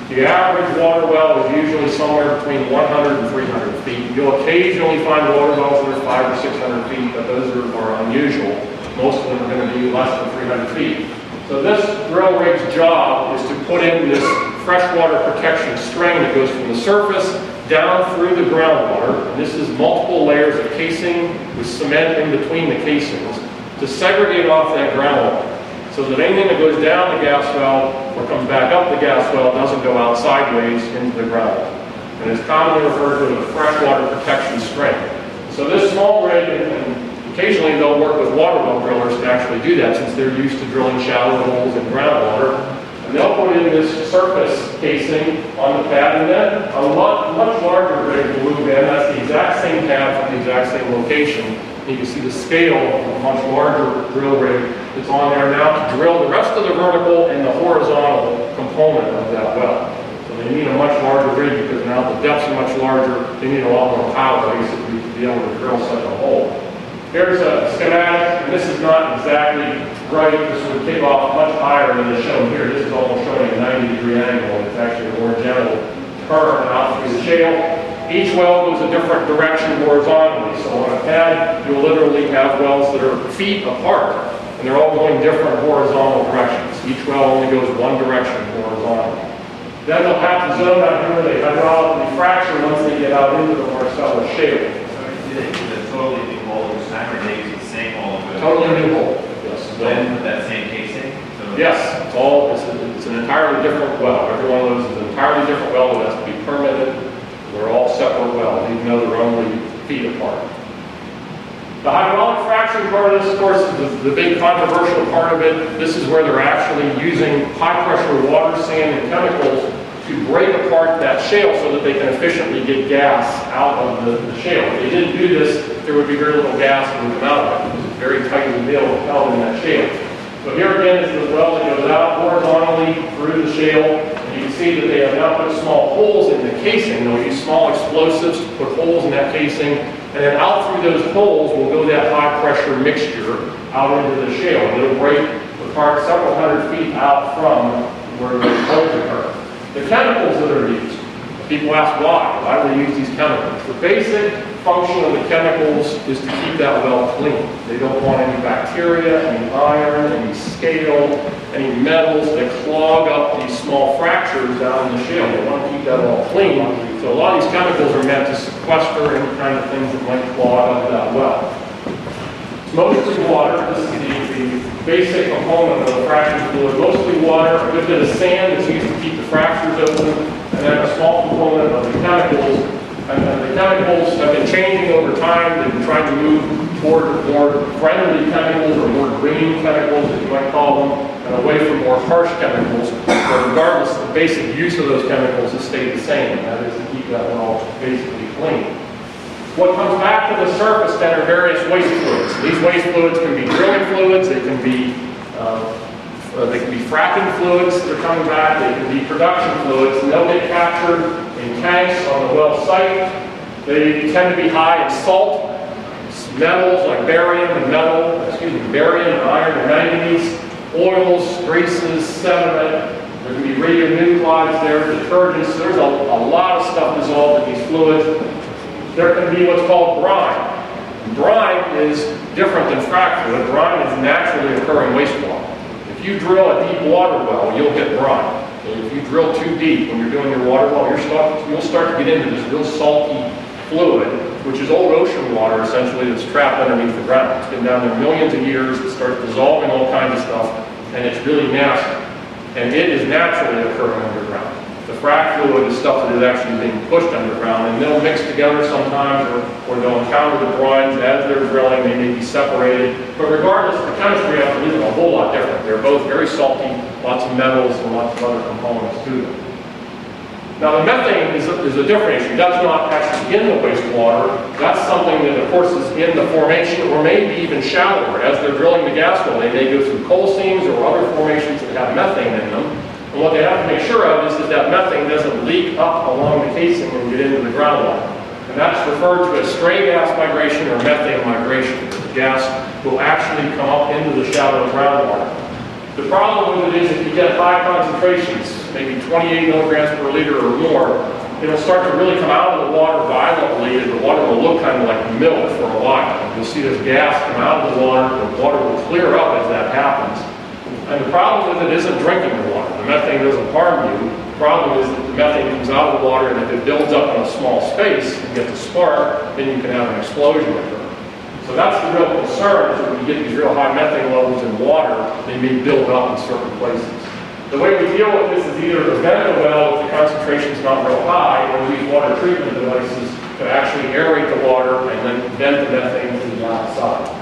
The average water well is usually somewhere between 100 and 300 feet. You'll occasionally find water wells that are 500 or 600 feet, but those are unusual. Most of them are going to be less than 300 feet. So this drill rig's job is to put in this freshwater protection string that goes from the surface down through the groundwater. And this is multiple layers of casing with cement in between the casings to segregate off that groundwater, so that anything that goes down the gas well or comes back up the gas well doesn't go out sideways into the ground. And it's commonly referred to as a freshwater protection string. So this small rig, and occasionally they'll work with water well drillers to actually do that since they're used to drilling shallow holes in groundwater. And they'll put in this surface casing on the pad, and then a much larger rig will move in. That's the exact same pad from the exact same location. You can see the scale of a much larger drill rig that's on there now to drill the rest of the vertical and the horizontal component of that well. So they need a much larger rig because now the depths are much larger. They need a lot more power basically to be able to drill such a hole. Here's a schematic, and this is not exactly right. This would kick off much higher than is shown here. This is almost showing a 90-degree angle. It's actually a more gentle turn out through the shale. Each well goes a different direction horizontally. So on a pad, you'll literally have wells that are feet apart, and they're all going different horizontal directions. Each well only goes one direction horizontally. Then they'll have to zone out here where they hydraulically fracture once they get out into the Marcellus shale. It's a totally new hole each time, or they use the same hole? Totally new hole. Yes. Then with that same casing? So Yes, it's an entirely different well. Every one of those is an entirely different well that has to be permitted. They're all separate wells, even though they're only feet apart. The hydraulic fracturing part of this, of course, is the big controversial part of it. This is where they're actually using high-pressure water, sand, and chemicals to break apart that shale so that they can efficiently get gas out of the shale. If they didn't do this, there would be very little gas that would come out of it. It's very tightly held in that shale. So here again is the well that goes out horizontally through the shale, and you can see that they have now put small holes in the casing. They'll use small explosives to put holes in that casing, and then out through those holes will go that high pressure mixture out into the shale. And it'll break apart several hundred feet out from where the holes occur. The chemicals that are used, people ask why. Why do they use these chemicals? The basic function of the chemicals is to keep that well clean. They don't want any bacteria, any iron, any scale, any metals that clog up these small fractures down in the shale. They want to keep that all clean. So a lot of these chemicals are meant to sequester any kind of things that might clog up that well. It's mostly water. This is the basic component of the fracture fluid. Mostly water, a good bit of sand is used to keep the fractures open, and then a small component of the chemicals. And the chemicals have been changing over time. They've been trying to move toward more friendly chemicals or more green chemicals, as you might call them, and away from more harsh chemicals. But regardless, the basic use of those chemicals has stayed the same, and that is to keep that well basically clean. What comes back to the surface then are various waste fluids. These waste fluids can be drilling fluids, they can be fracking fluids that are coming back, they can be production fluids, and they'll get captured in tanks on the well site. They tend to be high in salt, metals like barium and iron and manganese, oils, greases, sediment. There can be radionuclides there, detergents. There's a lot of stuff dissolved in these fluids. There can be what's called brine. Brine is different than frac fluid. Brine is naturally occurring wastewater. If you drill a deep water well, you'll get brine. And if you drill too deep when you're doing your water well, you'll start to get into this real salty fluid, which is old ocean water essentially that's trapped underneath the ground. It's been down there millions of years. It starts dissolving all kinds of stuff, and it's really nasty. And it is naturally occurring underground. The frac fluid is stuff that is actually being pushed underground, and they'll mix together sometimes, or they'll encounter the brines as they're drilling. They may be separated, but regardless, the chemistry of them isn't a whole lot different. They're both very salty, lots of metals and lots of other components to them. Now the methane is a different issue. That's not actually in the wastewater. That's something that of course is in the formation, or maybe even shallower. As they're drilling the gas well, they may go through coal seams or other formations that have methane in them. And what they have to make sure of is that methane doesn't leak up along the casing and get into the groundwater. And that's referred to as stray gas migration or methane migration. The gas will actually come up into the shallow groundwater. The problem with it is if you get high concentrations, maybe 28 milligrams per liter or more, it'll start to really come out of the water violently, and the water will look kind of like milk for a while. You'll see this gas come out of the water will clear up as that happens. And the problem with it isn't drinking the water. The methane doesn't harm you. The problem is that the methane comes out of the water, and if it builds up in a small space and gets a spark, then you can have an explosion occur. So that's the real concern, is that when you get these real high methane levels in water, they may build up in certain places. The way we deal with this is either to vent the well if the concentration is not real high, or we use water treatment devices to actually aerate the water and then vent the methane to the outside.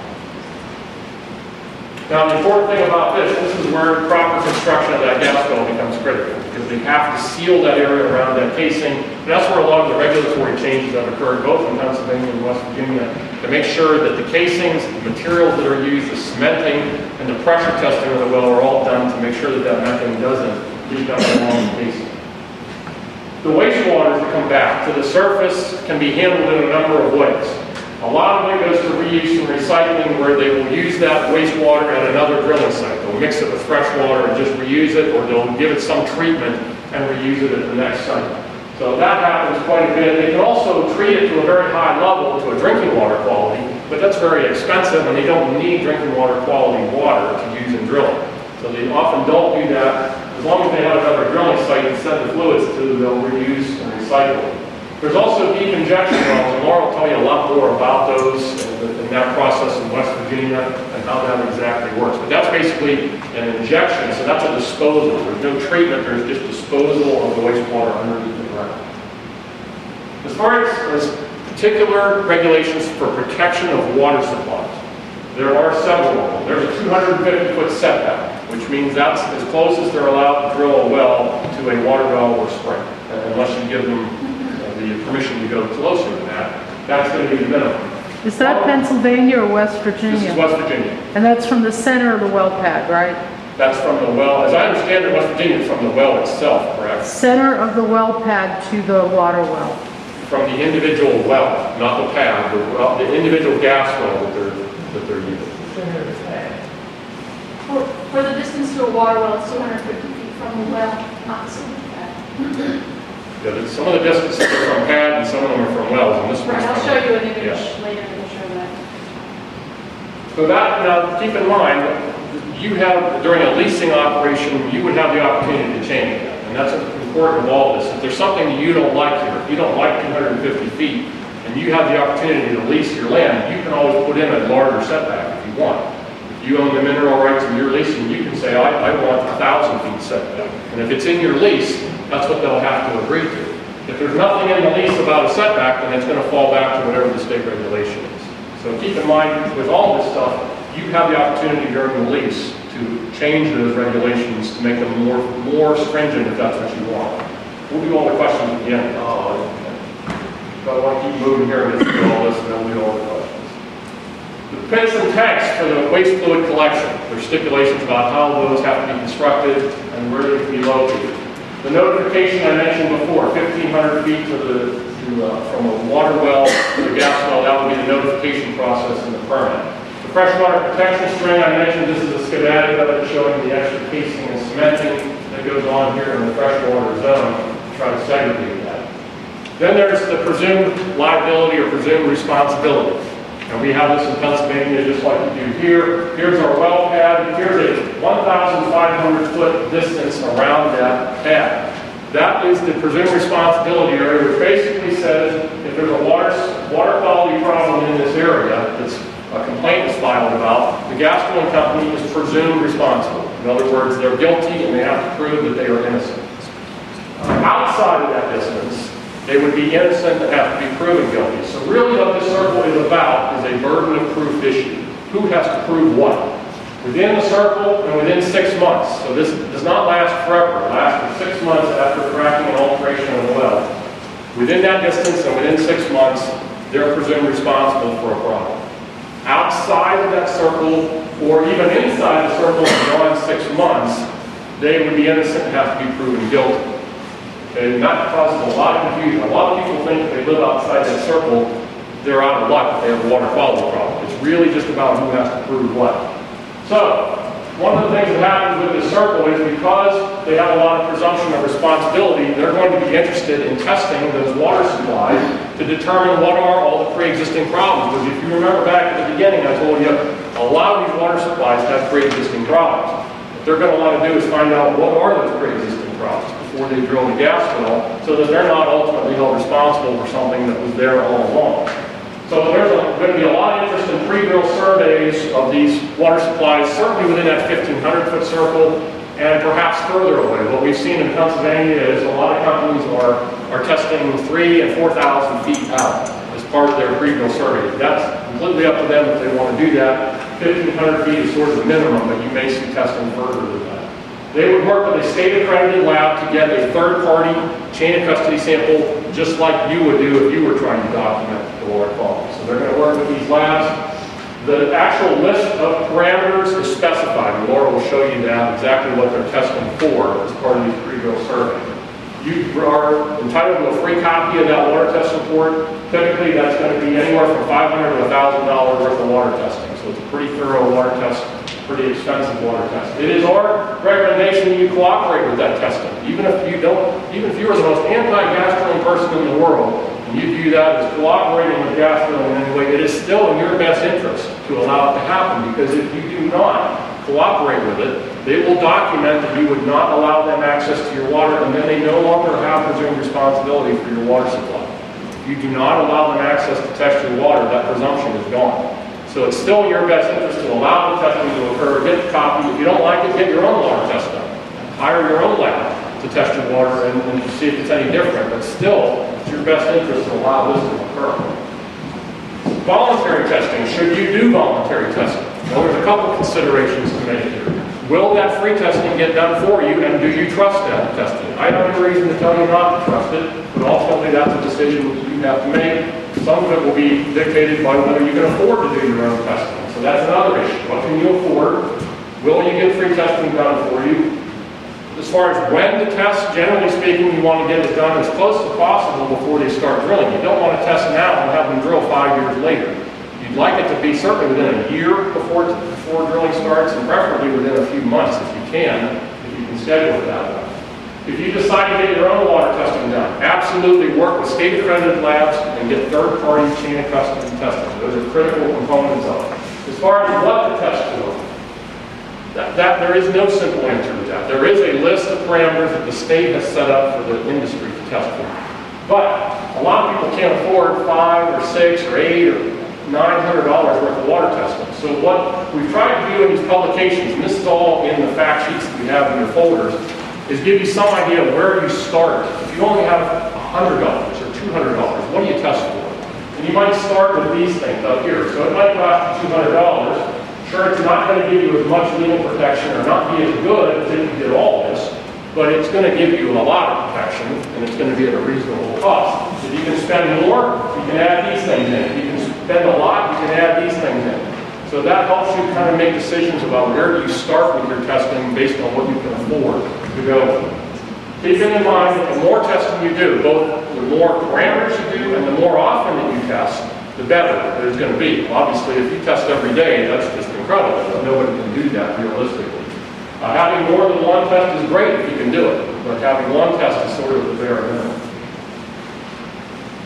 Now, the important thing about this is where proper construction of that gas well becomes critical, because they have to seal that area around that casing. And that's where a lot of the regulatory changes have occurred, both in Pennsylvania and West Virginia, to make sure that the casings, the materials that are used, the cementing, and the pressure testing of the well are all done to make sure that methane doesn't leak up along the casing. The wastewaters that come back to the surface can be handled in a number of ways. A lot of it goes to reuse and recycling, where they will use that wastewater at another drilling site. They'll mix it with fresh water and just reuse it, or they'll give it some treatment and reuse it at the next site. So that happens quite a bit. They can also treat it to a very high level, to a drinking water quality, but that's very expensive, and they don't need drinking water quality water to use in drilling. So they often don't do that. As long as they have another drilling site and send the fluids to, they'll reuse and recycle. There's also deep injection wells, and Laura will tell you a lot more about those and that process in West Virginia and how that exactly works. But that's basically an injection, so that's a disposal. There's no treatment, there's just disposal of the wastewater underneath the ground. As far as particular regulations for protection of water supplies, there are several of them. There's a 250-foot setback, which means that's as close as they're allowed to drill a well to a water well or spring, unless you give them the permission to go closer than that. That's going to be the minimum. Is that Pennsylvania or West This is Virginia? West Virginia. And that's from the center of the well pad, right? That's from the well, as I understand it, West Virginia is from the well itself, correct? Center of the well pad to the water well. From the individual well, not the pad, the individual gas well that they're using. For the distance to a water well, it's 250 feet from the well, not the center pad. Yeah, some of the distances are from pad and some of them are from wells, and this Right, one's I'll from... show you an image Yeah. later that will show that. So that, now, keep in mind, you have, during a leasing operation, you would have the opportunity to change that. And that's important of all this. If there's something that you don't like here, if you don't like 250 feet, and you have the opportunity to lease your land, you can always put in a larger setback if you want. If you own the mineral rights and you're leasing, you can say, I want 1,000 feet setback. And if it's in your lease, that's what they'll have to agree to. If there's nothing in the lease about a setback, then it's going to fall back to whatever the state regulation is. So keep in mind, with all this stuff, you have the opportunity during the lease to change those regulations to make them more stringent if that's what you want. We'll do all the questions at the end. But I want to keep moving here and get through all this, and then we'll do all the questions. The pits and tanks for the waste fluid collection. There's stipulations about how those have to be constructed and where they can be located. The notification I mentioned before, 1,500 feet from a water well to the gas well, that would be the notification process in the permit. The freshwater protection string, I mentioned, this is a schematic of it showing the extra casing and cementing that goes on here in the freshwater zone to try to segregate that. Then there's the presumed liability or presumed responsibility. And we have this in Pennsylvania just like we do here. Here's our well pad. Here's a 1,500 foot distance around that pad. That is the presumed responsibility area, which basically says if there's a water quality problem in this area that's a complaint is filed about, the gas drilling company is presumed responsible. In other words, they're guilty and they have to prove that they are innocent. Outside of that distance, they would be innocent and have to be proven guilty. So really what this circle is about is a burden of proof issue. Who has to prove what? Within the circle and within 6 months. So this does not last forever. It lasts for 6 months after cracking and alteration of the well. Within that distance and within 6 months, they're presumed responsible for a problem. Outside of that circle, or even inside the circle beyond 6 months, they would be innocent and have to be proven guilty. Okay, and that causes a lot of confusion. A lot of people think if they live outside that circle, they're out of luck if they have a water quality problem. It's really just about who has to prove what. So, one of the things that happens with this circle is because they have a lot of presumption of responsibility, they're going to be interested in testing those water supplies to determine what are all the pre-existing problems. Because if you remember back at the beginning, I told you a lot of these water supplies have pre-existing problems. What they're going to want to do is find out what are those pre-existing problems before they drill the gas well, so that they're not ultimately held responsible for something that was there all along. So there's going to be a lot of interest in pre-drill surveys of these water supplies, certainly within that 1,500-foot circle, and perhaps further away. What we've seen in Pennsylvania is a lot of companies are testing 3,000 and 4,000 feet out as part of their pre-drill survey. That's completely up to them if they want to do that. 1,500 feet is sort of the minimum, but you may see testing further than that. They would work with a state-accredited lab to get a third-party chain of custody sample, just like you would do if you were trying to document the water quality. So they're going to work with these labs. The actual list of parameters is specified, and Laura will show you that, exactly what they're testing for as part of these pre-drill surveys. You are entitled to a free copy of that water test report. Typically, that's going to be anywhere from $500 to $1,000 worth of water testing. So it's a pretty thorough water test, pretty expensive water test. It is our recommendation that you cooperate with that testing. Even if you are the most anti-gas drilling person in the world, and you view that as cooperating with gas drilling in any way, it is still in your best interest to allow it to happen, because if you do not cooperate with it, they will document that you would not allow them access to your water, and then they no longer have presumed responsibility for your water supply. If you do not allow them access to test your water, that presumption is gone. So it's still in your best interest to allow the testing to occur, get the copy. If you don't like it, get your own water test done. Hire your own lab to test your water and see if it's any different, but still, it's your best interest to allow this to occur. Voluntary testing, should you do voluntary testing? Well, there's a couple considerations to make here. Will that free testing get done for you, and do you trust that testing? I have no reason to tell you not to trust it, but ultimately that's a decision you have to make. Some of it will be dictated by whether you can afford to do your own testing. So that's another issue. What can you afford? Will you get free testing done for you? As far as when to test, generally speaking, you want to get it done as close as possible before they start drilling. You don't want to test now and have them drill 5 years later. You'd like it to be certainly within a year before drilling starts, and preferably within a few months if you can schedule it that way. If you decide to get your own water testing done, absolutely work with state-accredited labs and get third-party chain of custody testing. Those are critical components of it. As far as what to test for, there is no simple answer to that. There is a list of parameters that the state has set up for the industry to test for. But a lot of people can't afford $5 or $6 or $8 or $900 worth of water testing. So what we've tried to do in these publications, and this is all in the fact sheets that you have in your folders, is give you some idea of where you start. If you only have $100 or $200, what do you test for? And you might start with these things up here. So it might cost you $200. Sure, it's not going to give you as much legal protection or not be as good as if you did all this, but it's going to give you a lot of protection, and it's going to be at a reasonable cost. If you can spend more, you can add these things in. If you can spend a lot, you can add these things in. So that helps you kind of make decisions about where do you start with your testing based on what you can afford to go with. Keeping in mind that the more testing you do, both the more parameters you do and the more often that you test, the better it's going to be. Obviously, if you test every day, that's just incredible. Nobody can do that realistically. Having more than one test is great if you can do it, but having one test is sort of the bare minimum.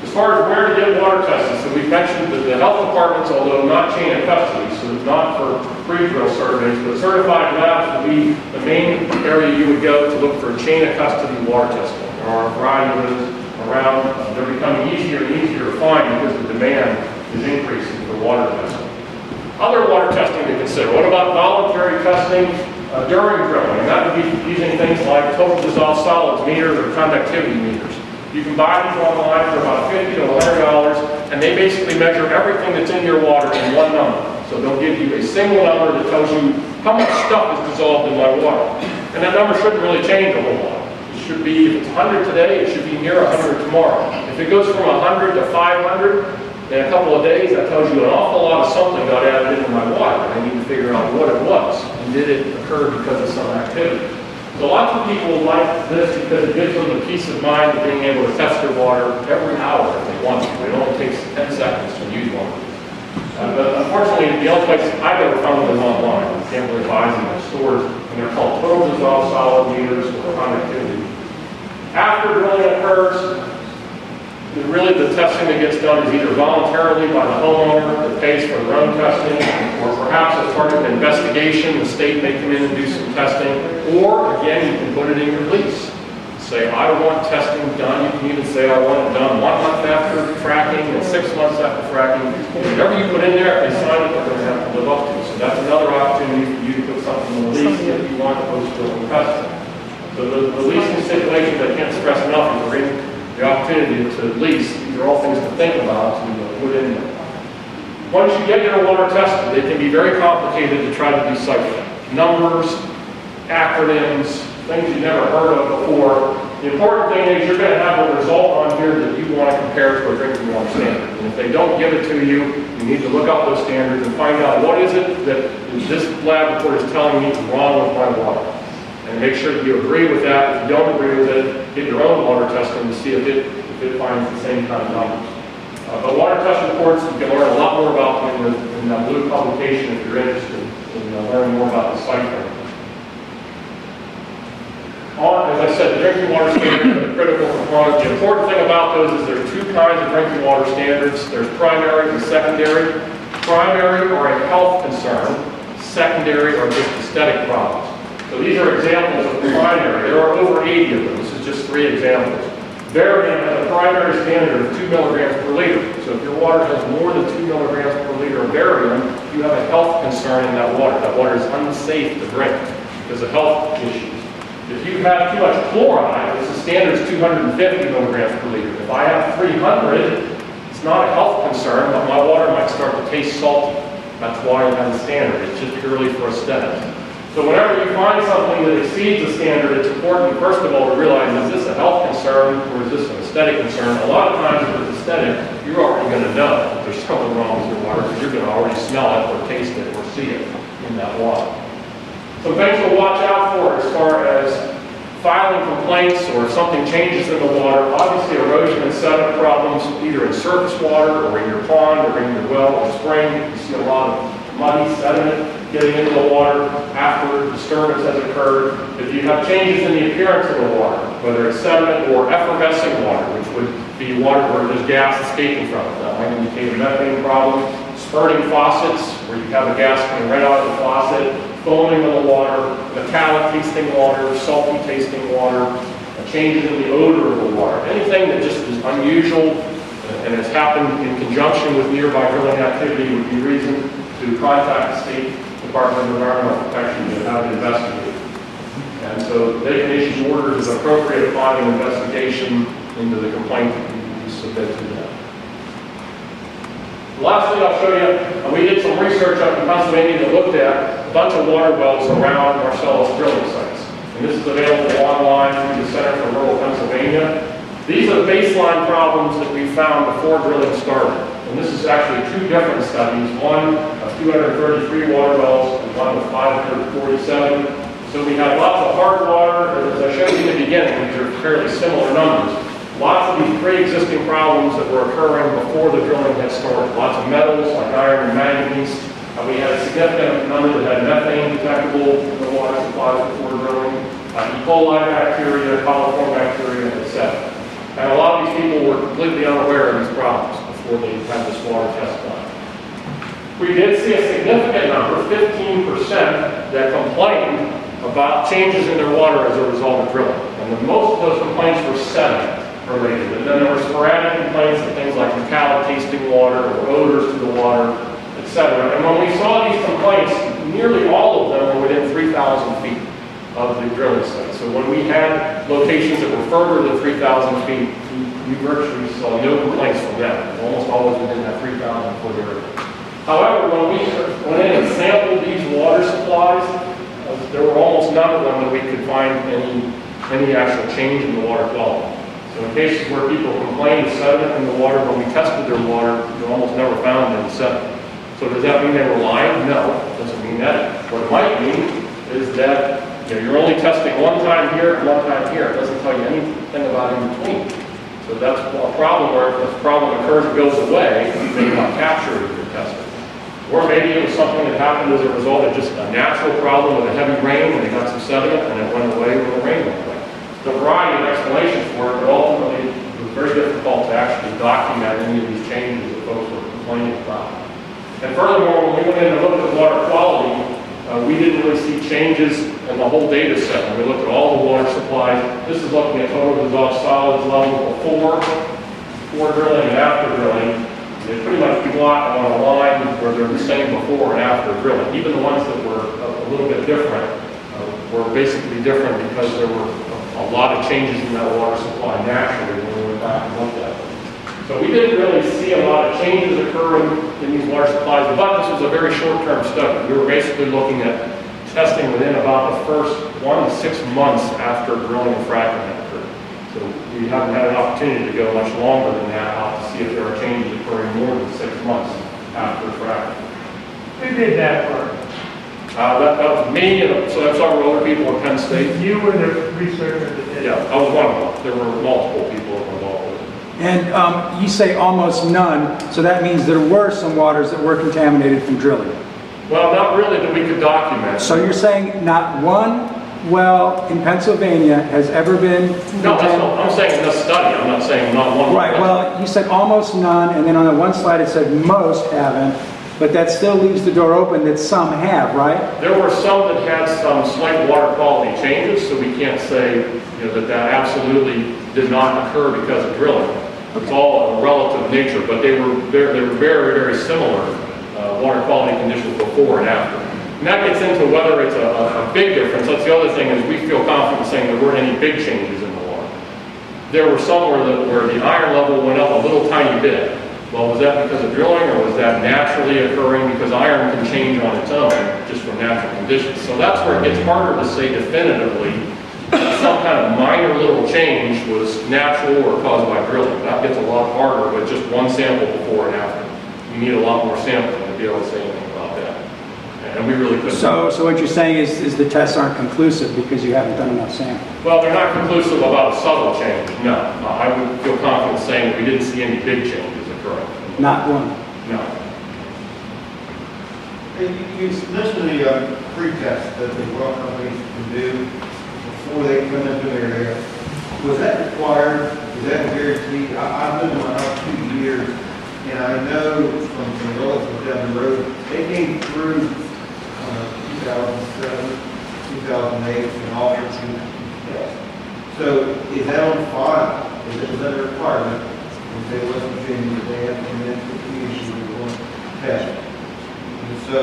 As far as where to get water tested, so we've mentioned that the health departments, although not chain of custody, so not for pre-drill surveys, but certified labs would be the main area you would go to look for chain of custody water testing. There are a variety of those around. They're becoming easier and easier to find because the demand is increasing for water testing. Other water testing to consider. What about voluntary testing during drilling? And that would be using things like total dissolved solids meters or conductivity meters. You can buy these online for about $50 to $100, and they basically measure everything that's in your water in one number. So they'll give you a single number that tells you how much stuff is dissolved in my water. And that number shouldn't really change a whole lot. It should be, if it's 100 today, it should be near 100 tomorrow. If it goes from 100 to 500 in a couple of days, that tells you an awful lot of something got added into my water. I need to figure out what it was, and did it occur because of some activity. So lots of people like this because it gives them the peace of mind of being able to test their water every hour if they want to. It only takes 10 seconds to use one. But unfortunately, the only place I've ever found them is online. You can't really buy them in stores, and they're called total dissolved solid meters or conductivity. After drilling occurs, really the testing that gets done is either voluntarily by the homeowner that pays for their own testing, or perhaps as part of an investigation, the state may come in and do some testing, or again, you can put it in your lease. Say, I want testing done. You can even say, I want it done 1 month after fracking and 6 months after fracking. Whatever you put in there, if they sign it, they're going to have to live up to. So that's another opportunity for you to put something in the lease if you want post-drilling testing. So the leasing stipulations, I can't stress enough, is bring the opportunity to lease. These are all things to think about to put in there. Once you get your water tested, they can be very complicated to try to decipher. Numbers, acronyms, things you've never heard of before. The important thing is you're going to have a result on here that you want to compare to a drinking water standard. And if they don't give it to you, you need to look up those standards and find out what is it that this lab report is telling me is wrong with my water. And make sure that you agree with that. If you don't agree with it, get your own water testing to see if it finds the same kind of numbers. But water test reports, you can learn a lot more about them in that blue publication if you're interested in learning more about the ciphering. As I said, the drinking water standards are the critical component. The important thing about those is there's 2 kinds of drinking water standards. There's primary and secondary. Primary are a health concern. Secondary are just aesthetic problems. So these are examples of primary. There are over 80 of them. This is just 3 examples. Barium has a primary standard of 2 milligrams per liter. So if your water has more than 2 milligrams per liter of barium, you have a health concern in that water. That water is unsafe to drink because of health issues. If you have too much chloride, the standard is 250 milligrams per liter. If I have 300, it's not a health concern, but my water might start to taste salty. That's why it has a standard. It's just purely for aesthetics. So whenever you find something that exceeds the standard, it's important, first of all, to realize, is this a health concern or is this an aesthetic concern? A lot of times, if it's a aesthetic, you're already going to know if there's something wrong with your water because you're going to already smell it or taste it or see it in that water. Some things to watch out for as far as filing complaints or if something changes in the water. Obviously, erosion and sediment problems either in surface water or in your pond or in your well or spring. You see a lot of muddy sediment getting into the water after disturbance has occurred. If you have changes in the appearance of the water, whether it's sediment or effervescing water, which would be water where there's gas escaping from it, that might indicate a methane problem. Spurting faucets, where you have a gas coming right out of the faucet, foaming of the water, metallic tasting water, salty tasting water, changes in the odor of the water. Anything that just is unusual and has happened in conjunction with nearby drilling activity would be reason to contact the State Department of Environmental Protection to have it investigated. And so they can issue orders as appropriate upon an investigation into the complaint that you submit to them. Last thing I'll show you, we did some research up in Pennsylvania that looked at a bunch of water wells around Marcellus drilling sites. And this is available online through the Center for Rural Pennsylvania. These are the baseline problems that we found before drilling started. And this is actually two different studies, one of 233 water wells and one of 547. So we had lots of hard water, as I showed you in the beginning, these are fairly similar numbers. Lots of these pre-existing problems that were occurring before the drilling had started. Lots of metals like iron and manganese. We had a significant number that had methane detectable in the water supplies before drilling. E. coli bacteria, coliform bacteria, etc. And a lot of these people were completely unaware of these problems before they had this water test done. We did see a significant number, 15%, that complained about changes in their water as a result of drilling. And most of those complaints were sediment related. And then there were sporadic complaints of things like metallic tasting water or odors to the water, etc. And when we saw these complaints, nearly all of them were within 3,000 feet of the drilling site. So when we had locations that were further than 3,000 feet, we virtually saw no complaints from them. Almost always within that 3,000 foot area. However, when we went in and sampled these water supplies, there were almost none of them that we could find any actual change in the water quality. So in cases where people complained of sediment in the water, when we tested their water, we almost never found any sediment. So does that mean they were lying? No, it doesn't mean that. What it might mean is that you're only testing one time here and one time here. It doesn't tell you anything about in between. So that's a problem where if this problem occurs and goes away, you may not capture it in your testing. Or maybe it was something that happened as a result of just a natural problem with a heavy rain and they got some sediment and it went away when the rain went away. There's a variety of explanations for it, but ultimately it was very difficult to actually document any of these changes that folks were complaining about. And furthermore, when we went in and looked at water quality, we didn't really see changes in the whole data set. When we looked at all the water supplies, this is looking at total dissolved solids level before drilling and after drilling. They pretty much plot on a line where they're the same before and after drilling. Even the ones that were a little bit different were basically different because there were a lot of changes in that water supply naturally when we went back and looked at them. So we didn't really see a lot of changes occurring in these water supplies, but this was a very short-term study. We were basically looking at testing within about the first 1 to 6 months after drilling and fracking had occurred. So we haven't had an opportunity to go much longer than that out to see if there are changes occurring more than 6 months after fracking. Who did that work? That was me, and so that's several other people in Penn State. You were the researcher that did it? Yeah, I was one of them. There were multiple people involved with it. And you say almost none, so that means there were some waters that were contaminated from drilling. Well, not really that we could document. So you're saying not one well in Pennsylvania has ever been No, that's not, I'm saying in this study. I'm not saying not one. Right, well, you said almost none, and then on the one slide it said most haven't, but that still leaves the door open that some have, right? There were some that had some slight water quality changes, so we can't say that absolutely did not occur because of drilling. It's all a relative nature, but they were very, very similar water quality conditions before and after. And that gets into whether it's a big difference. That's the other thing, is we feel confident saying there weren't any big changes in the water. There were some where the iron level went up a little tiny bit. Well, was that because of drilling, or was that naturally occurring because iron can change on its own just from natural conditions? So that's where it gets harder to say definitively some kind of minor little change was natural or caused by drilling. That gets a lot harder with just one sample before and after. You need a lot more sampling to be able to say anything about that. And we really couldn't. So what you're saying is the tests aren't conclusive because you haven't done enough samples? Well, they're not conclusive about a subtle change, no. I would feel confident saying that we didn't see any big changes occurring. Not one? No. You mentioned the pre-test that the well companies can do before they come into their area. Was that required? Was that guaranteed? I've lived in my house 2 years, and I know from some relatives down the road, they came through 2007, 2008, and all their tests. So is that on file? Was that a requirement? If they wasn't getting the they had to come in for the issue of one test. And so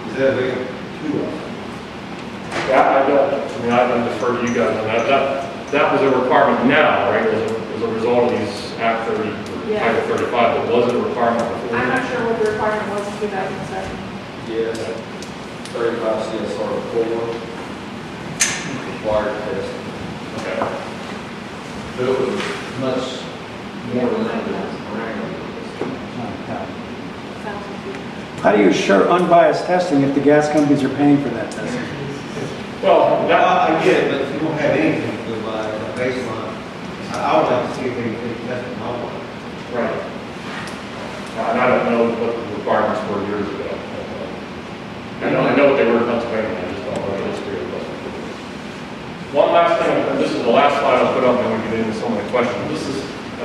is that a big to us? Yeah, I don't defer to you guys on that. That was a requirement now, right, as a result of these Act 30, Yeah. Title 35, but was it a requirement before? I'm not sure what the requirement was in 2007. Yes, 35 CSR 4, required test. Okay. But it was much more than that. How do you assure unbiased testing if the gas companies are paying for that testing? Well, I get it, but if you don't have anything to go by a baseline, I would like to see if they test it all. right. And I don't know what the requirements were years ago. I know what they were in Pennsylvania, I just don't know the history of those. One last thing, and this is the last slide I'll put up, and we get into some of the questions. This is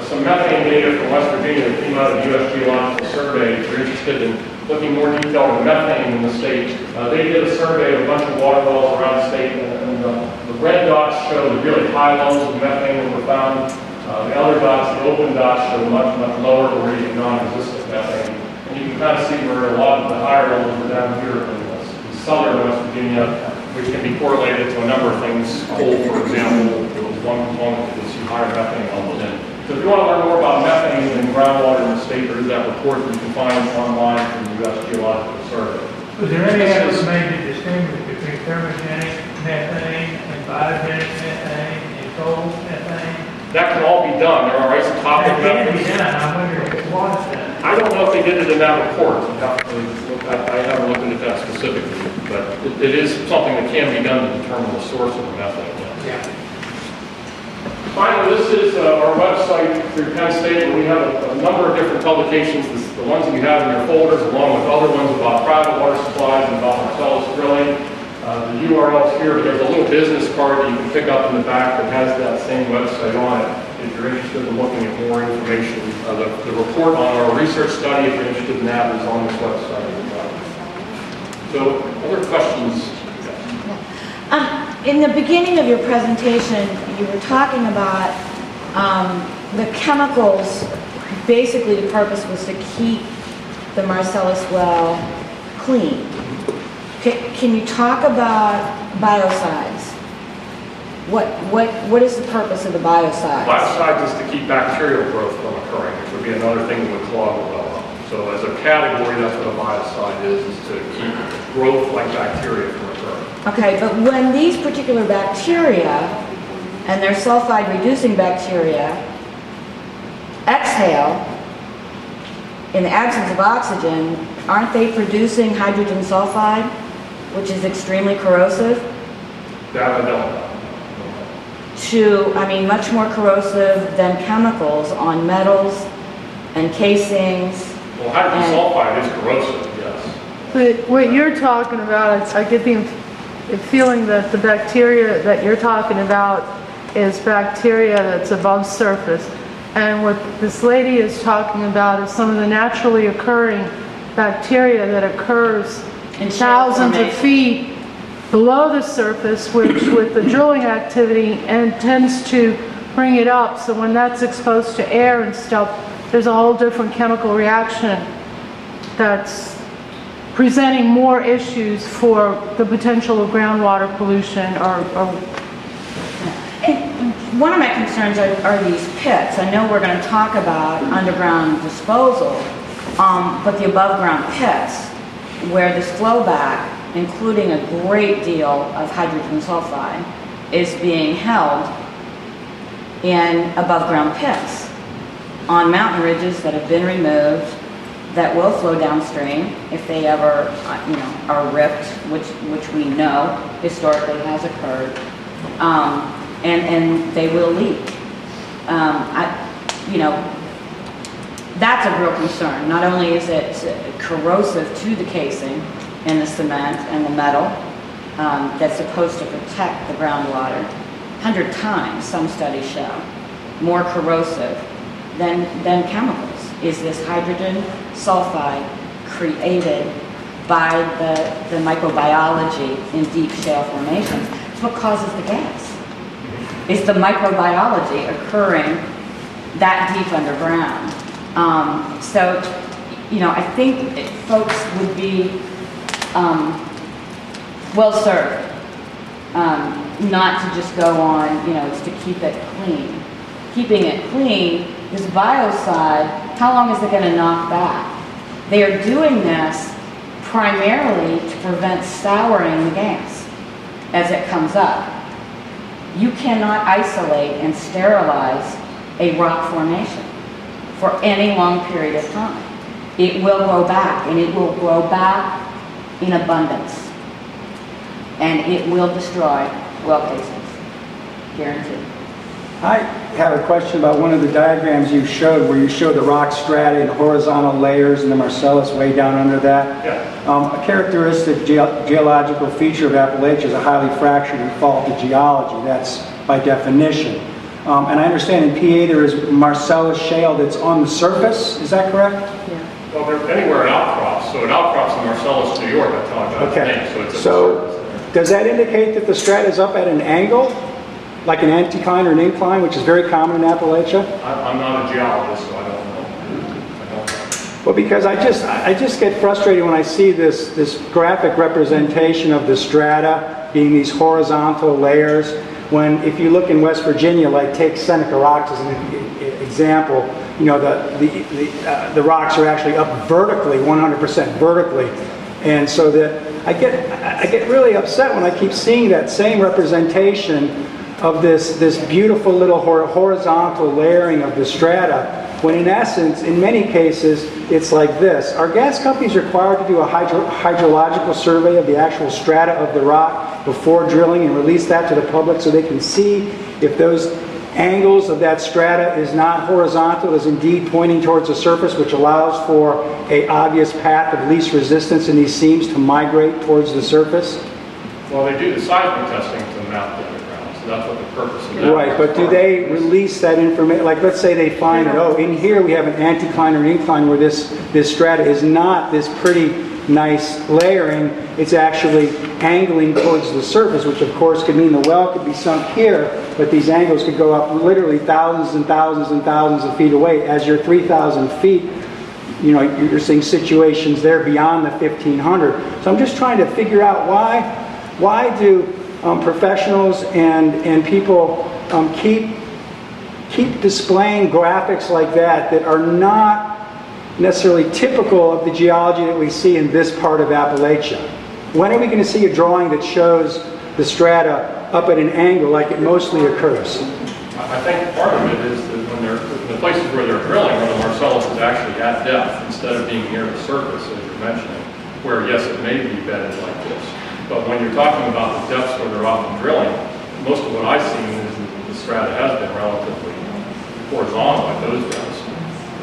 some methane data from West Virginia that came out of the U.S. Geological Survey. If you're interested in looking more detail on methane in the state, they did a survey of a bunch of water wells around the state, and the red dots show the really high levels of methane that were found. The other dots, the open dots, show much, much lower or even non-existent methane. And you can kind of see where a lot of the higher levels are down here in southern West Virginia, which can be correlated to a number of things. Coal, for example, was one component that you see higher methane levels in. So if you want to learn more about methane and groundwater in the state, there is that report that you can find online from the U.S. Geological Survey. Was there any effort made to distinguish between thermogenic methane and biogenic methane and coal methane? That can all be done. There are isotopic That can be methods. done, I wonder if it was done. I don't know if they did it in that report. I haven't looked into that specifically, but it is something that can be done to determine the source of the methane. Yeah. Finally, this is our website through Penn State, where we have a number of different publications. The ones that you have in your folders, along with other ones about private water supplies and about Marcellus drilling. The URL's here, but there's a little business card that you can pick up in the back that has that same website on it. If you're interested in looking at more information, the report on our research study, if you're interested in that, is on this website as well. So, other questions? In the beginning of your presentation, you were talking about the chemicals. Basically, the purpose was to keep the Marcellus well clean. Can you talk about biocides? What is the purpose of the biocides? Biocides is to keep bacterial growth from occurring, which would be another thing that would clog the well up. So as a category, that's what a biocide is to keep growth like bacteria from occurring. Okay, but when these particular bacteria, and they're sulfide-reducing bacteria, exhale, in the absence of oxygen, aren't they producing hydrogen sulfide, which is extremely corrosive? That I don't know. Much more corrosive than chemicals on metals and casings. Well, hydrogen sulfide is corrosive, yes. But what you're talking about, I get the feeling that the bacteria that you're talking about is bacteria that's above surface. And what this lady is talking about is some of the naturally occurring bacteria that occurs In shale thousands of formation. feet below the surface, which with the drilling activity and tends to bring it up. So when that's exposed to air and stuff, there's a whole different chemical reaction that's presenting more issues for the potential of groundwater pollution or One of my concerns are these pits. I know we're going to talk about underground disposal, but the above ground pits, where this flow back, including a great deal of hydrogen sulfide, is being held in above-ground pits on mountain ridges that have been removed, that will flow downstream if they ever, are ripped, which we know historically has occurred, and they will leak. That's a real concern. Not only is it corrosive to the casing and the cement and the metal that's supposed to protect the groundwater, 100 times, some studies show, more corrosive than chemicals is this hydrogen sulfide created by the microbiology in deep shale formations. It's what causes the gas. It's the microbiology occurring that deep underground. I think folks would be well served not to just go on, it's to keep it clean. Keeping it clean, this biocide, how long is it going to knock back? They are doing this primarily to prevent souring the gas as it comes up. You cannot isolate and sterilize a rock formation for any long period of time. It will grow back, and it will grow back in abundance. And it will destroy well casings, guaranteed. I have a question about one of the diagrams you showed, where you showed the rock strata in horizontal layers and the Marcellus way down under that. Yeah. A characteristic geological feature of Appalachia is a highly fractured and faulted geology. That's by definition. And I understand in PA there is Marcellus shale that's on the surface. Is that correct? Yeah. Well, they're anywhere it outcrops, so it outcrops in Marcellus, New York, that's how I got the name, so it's a surface. Does that indicate that the strata is up at an angle, like an anticline or an incline, which is very common in Appalachia? I'm not a geologist, so I don't know. Well, because I just get frustrated when I see this graphic representation of the strata being these horizontal layers, when if you look in West Virginia, like take Seneca Rocks as an example, the rocks are actually up vertically, 100% vertically. And so that I get really upset when I keep seeing that same representation of this beautiful little horizontal layering of the strata, when in essence, in many cases, it's like this. Are gas companies required to do a hydrological survey of the actual strata of the rock before drilling and release that to the public so they can see if those angles of that strata is not horizontal, is indeed pointing towards the surface, which allows for an obvious path of least resistance in these seams to migrate towards the surface? Well, they do the seismic testing to map the underground, so that's what the purpose of that is. Right, but do they release that information? Like, let's say they find that, in here we have an anticline or an incline where this strata is not this pretty nice layering, it's actually angling towards the surface, which of course could mean the well could be sunk here, but these angles could go up literally thousands and thousands and thousands of feet away. As you're 3,000 feet, you're seeing situations there beyond the 1,500. So I'm just trying to figure out why do professionals and people keep displaying graphics like that are not necessarily typical of the geology that we see in this part of Appalachia. When are we going to see a drawing that shows the strata up at an angle like it mostly occurs? I think part of it is that when they're the places where they're drilling, where the Marcellus is actually at depth instead of being near the surface, as you're mentioning, where yes, it may be bedded like this. But when you're talking about the depths where they're often drilling, most of what I've seen is that the strata has been relatively horizontal at those depths.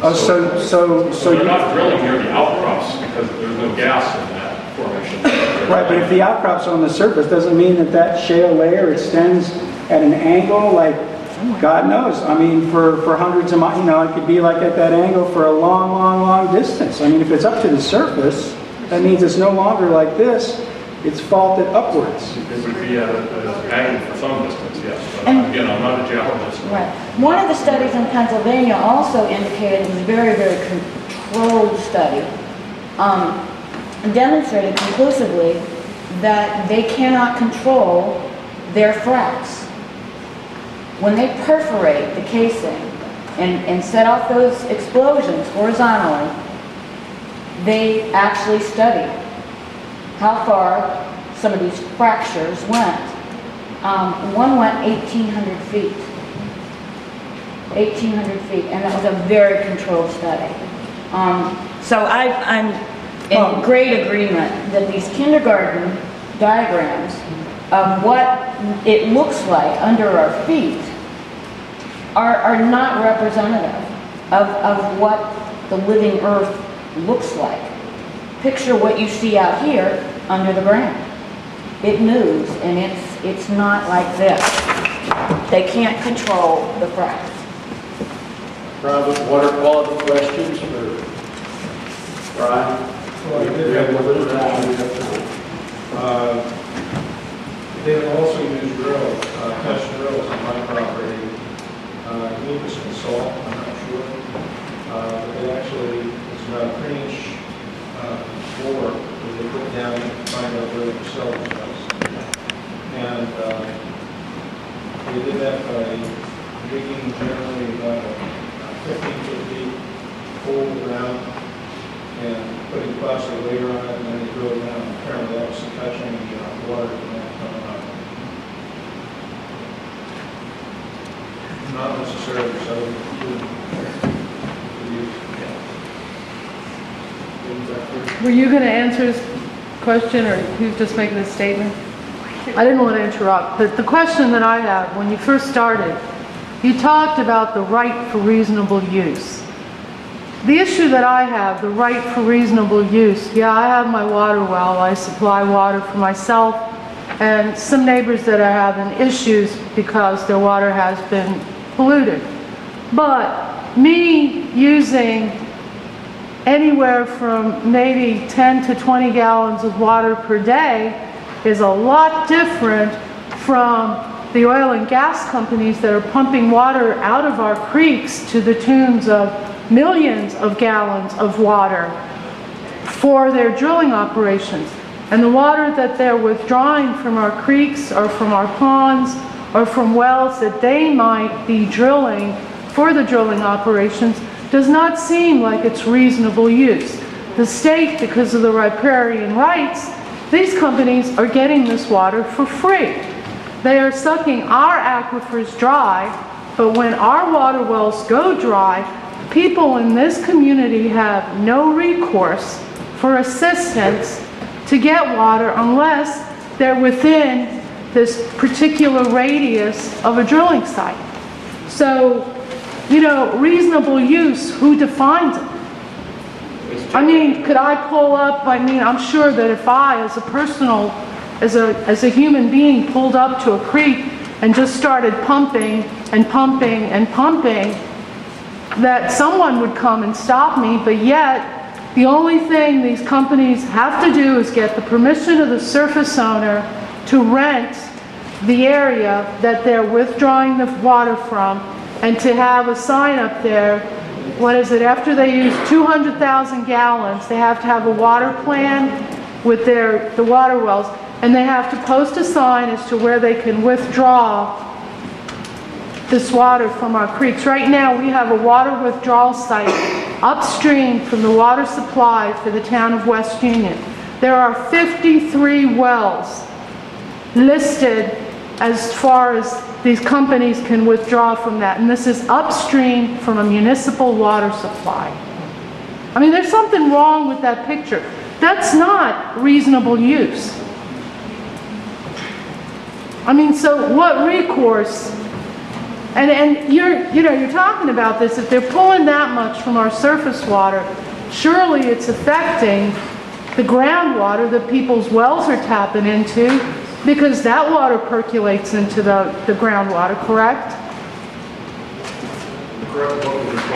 So they're not drilling near the outcrops because there's no gas in that formation. Right, but if the outcrops are on the surface, doesn't mean that shale layer extends at an angle, like, God knows. I mean, for hundreds of miles, it could be like at that angle for a long, long, long distance. I mean, if it's up to the surface, that means it's no longer like this. It's faulted upwards. It would be at an angle for some distance, yes. But again, I'm not a geologist. Right. One of the studies in Pennsylvania also indicated, it was a very, very controlled study, demonstrated conclusively that they cannot control their fracs. When they perforate the casing and set off those explosions horizontally, they actually studied how far some of these fractures went. One went 1,800 feet. 1,800 feet, and that was a very controlled study. So I'm in great agreement that these kindergarten diagrams of what it looks like under our feet are not representative of what the living earth looks like. Picture what you see out here under the ground. It moves, and it's not like this. They can't control the fracs. Private water quality questions for Brian? Well, I did have one little they also use drills, touch drills on my property. Lucas and salt, I'm not sure. But they actually, it's about a 3-inch bore that they put down to find out where the cell was. And they did that by digging generally about 15 feet hole around and putting plastic layer on it, and then they drill it down. Apparently that was touching the water and that coming up. Not necessarily so. Were you going to answer his question, or he was just making a statement? I didn't want to interrupt, but the question that I have, when you first started, you talked about the right for reasonable use. The issue that I have, the right for reasonable use, yeah, I have my water well, I supply water for myself, and some neighbors that are having issues because their water has been polluted. But me using anywhere from maybe 10 to 20 gallons of water per day is a lot different from the oil and gas companies that are pumping water out of our creeks to the tunes of millions of gallons of water for their drilling operations. And the water that they're withdrawing from our creeks or from our ponds or from wells that they might be drilling for the drilling operations does not seem like it's reasonable use. The state, because of the riparian rights, these companies are getting this water for free. They are sucking our aquifers dry, but when our water wells go dry, people in this community have no recourse for assistance to get water unless they're within this particular radius of a drilling site. So, you know, reasonable use, who defines it? I mean, could I pull up, I mean, I'm sure that if I, as a personal, as a human being, pulled up to a creek and just started pumping and pumping and pumping, that someone would come and stop me, but yet the only thing these companies have to do is get the permission of the surface owner to rent the area that they're withdrawing the water from, and to have a sign up there, what is it, after they use 200,000 gallons, they have to have a water plan with the water wells, and they have to post a sign as to where they can withdraw this water from our creeks. Right now, we have a water withdrawal site upstream from the water supply for the town of West Union. There are 53 wells listed as far as these companies can withdraw from that, and this is upstream from a municipal water supply. I mean, there's something wrong with that picture. That's not reasonable use. I mean, so what recourse? And you're talking about this, if they're pulling that much from our surface water, surely it's affecting the groundwater that people's wells are tapping into, because that water percolates into the groundwater, correct?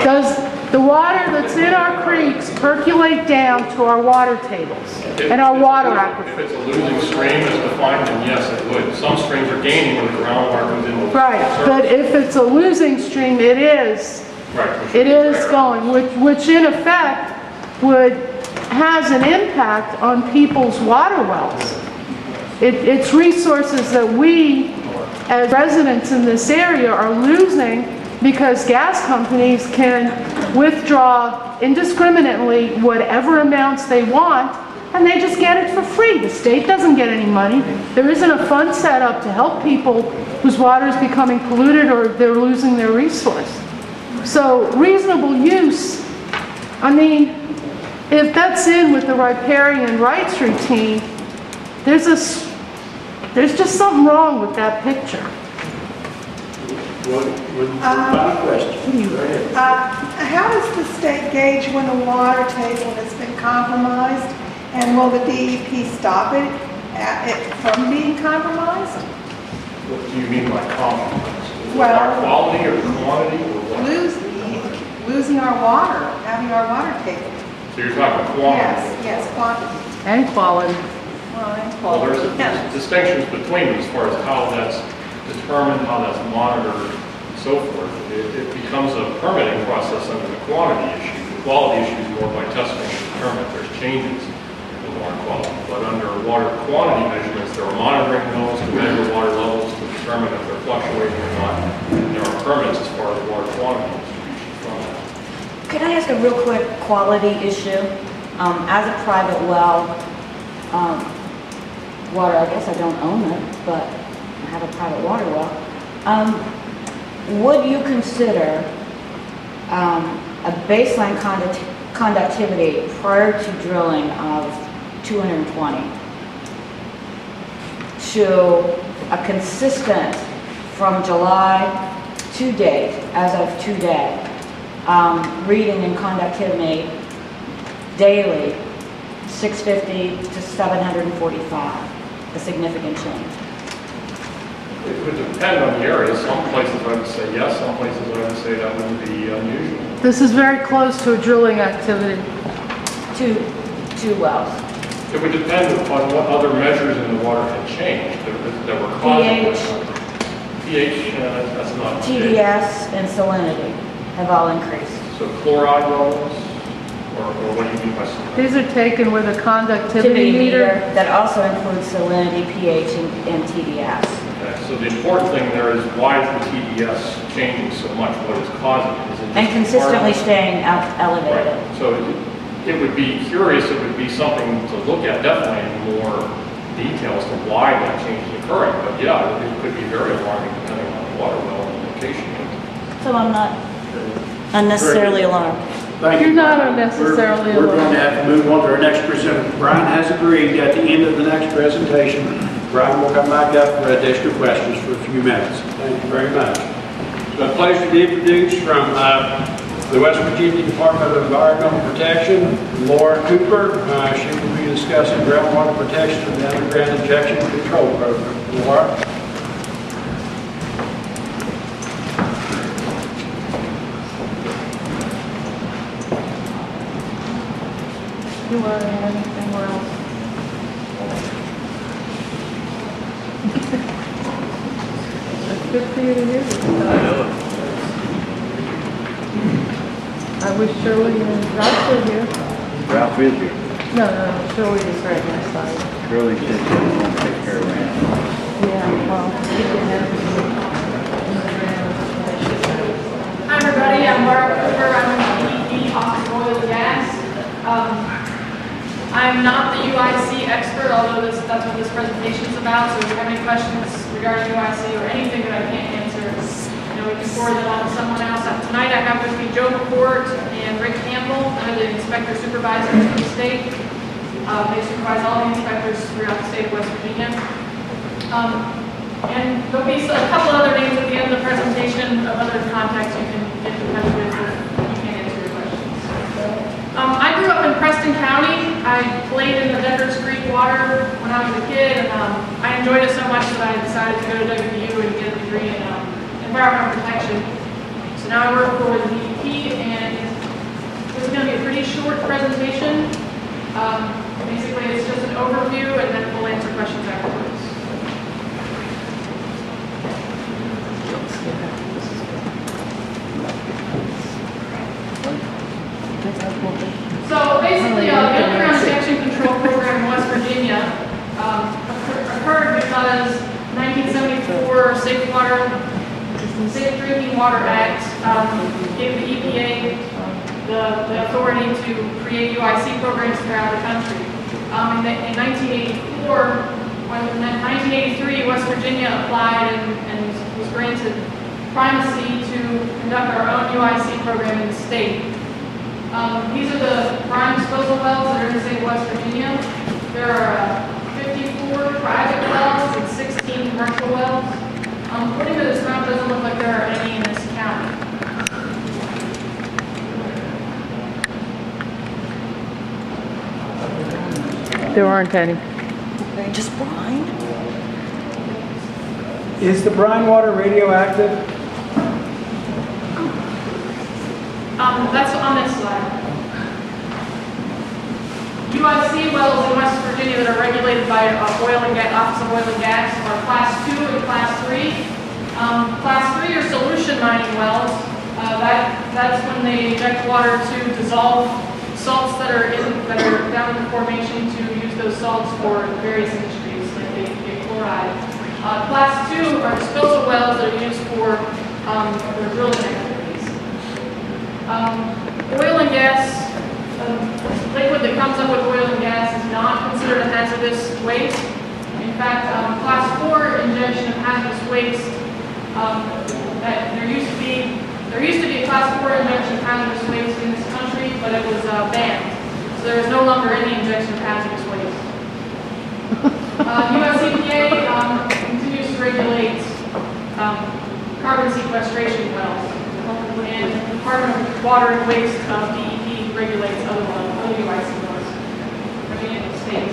Does the water that's in our creeks percolate down to our water tables and our water aquifers? If it's a losing stream as defined, then yes, it would. Some streams are gaining when the groundwater comes in. Right, but if it's a losing stream, it is. Right. It is going, which in effect has an impact on people's water wells. It's resources that we, as residents in this area, are losing because gas companies can withdraw indiscriminately whatever amounts they want and they just get it for free. The state doesn't get any money. There isn't a fund set up to help people whose water is becoming polluted or they're losing their resource. So reasonable use, I mean, if that's in with the riparian rights routine, there's just something wrong with that picture. Final question. Go ahead. How does the state gauge when a water table has been compromised? And will the DEP stop it from being compromised? What do you mean by compromise? Well- Quality or quantity or what? Losing our water, having our water table. So you're talking quantity? Yes, quantity. And quality. Well, there's distinctions between them as far as how that's determined, how that's monitored, and so forth. It becomes a permitting process under the quantity issue. The quality issue is more by testing to determine if there's changes in water quality. But under water quantity measurements, there are monitoring those to measure water levels to determine if they're fluctuating or not. And there are permits as far as water quantity distribution from that. Can I ask a real quick quality issue? As a private well, water, I guess I don't own it, but I have a private water well. Would you consider a baseline conductivity prior to drilling of 220 to a consistent from July to date, as of today, reading and conductivity daily, 650 to 745, a significant change? It would depend on the area. Some places I would say yes, some places I would say that wouldn't be unusual. This is very close to a drilling activity. Two wells. It would depend upon what other measures in the water had changed that were causing pH, that's not TDS and salinity have all increased. So chloride levels, or what do you mean by salinity? These are taken with a conductivity Activity meter. that also includes salinity, pH, and TDS. Okay, so the important thing there is why is the TDS changing so much? What is causing it? Is it just And consistently part of- staying elevated. Right. So it would be curious, it would be something to look at definitely in more detail as to why that change is occurring. But yeah, it could be very alarming depending on the water well and the location. So I'm not unnecessarily alarmed. Thank you, You're not Brian. unnecessarily We're going alone. to have to move on to our next presenter. Brian has agreed at the end of the next presentation, Brian will come back up for additional questions for a few minutes. Thank you very much. It's a pleasure to introduce from the West Virginia Department of Environmental Protection, Laura Cooper. She will be discussing groundwater protection and the underground injection control program. Laura? You want to add anything else? It's good for you to hear this stuff. I wish Shirley and Ralph were here. Ralph is here. No, Shirley is right next side. Shirley said she was going to take care of Rand. Yeah, well, she can have Hi everybody, I'm Laura Cooper, I'm in the DEP Office of Oil and Gas. I'm not the UIC expert, although that's what this presentation is about, so if you have any questions regarding UIC or anything that I can't answer, we can forward that on to someone else. Tonight I have with me Joe McCourt and Rick Campbell, they're the inspector supervisors for the state. They supervise all the inspectors throughout the state of West Virginia. And there'll be a couple other names at the end of the presentation of other contacts you can get in touch with if you can't answer your questions. I grew up in Preston County. I played in the Doddridge Creek water when I was a kid, and I enjoyed it so much that I decided to go to WVU and get a degree in environmental protection. So now I work for the DEP, and this is going to be a pretty short presentation. Basically, it's just an overview, and then we'll answer questions afterwards. So basically, the underground injection control program in West Virginia occurred because 1974 Safe Drinking Water Act gave the EPA the authority to create UIC programs throughout the country. In 1984, when in 1983, West Virginia applied and was granted primacy to conduct our own UIC program in the state. These are the brine disposal wells that are in the state of West Virginia. There are 54 private wells and 16 commercial wells. According to this map, it doesn't look like there are any in this county. There aren't any. Just brine? Is the brine water radioactive? That's on this slide. UIC wells in West Virginia that are regulated by Office of Oil and Gas are Class 2 and Class 3. Class 3 are solution mining wells. That's when they inject water to dissolve salts that are down in the formation to use those salts for various industries, like they get chloride. Class 2 are disposal wells that are used for drilling activities. Oil and gas, liquid that comes up with oil and gas is not considered a hazardous waste. In fact, Class 4 injection of hazardous waste, there used to be a Class 4 injection of hazardous waste in this country, but it was banned. So there is no longer any injection of hazardous waste. US EPA continues to regulate carbon sequestration wells, and the Department of Water and Waste DEP regulates other UIC wells, Virginia and the state.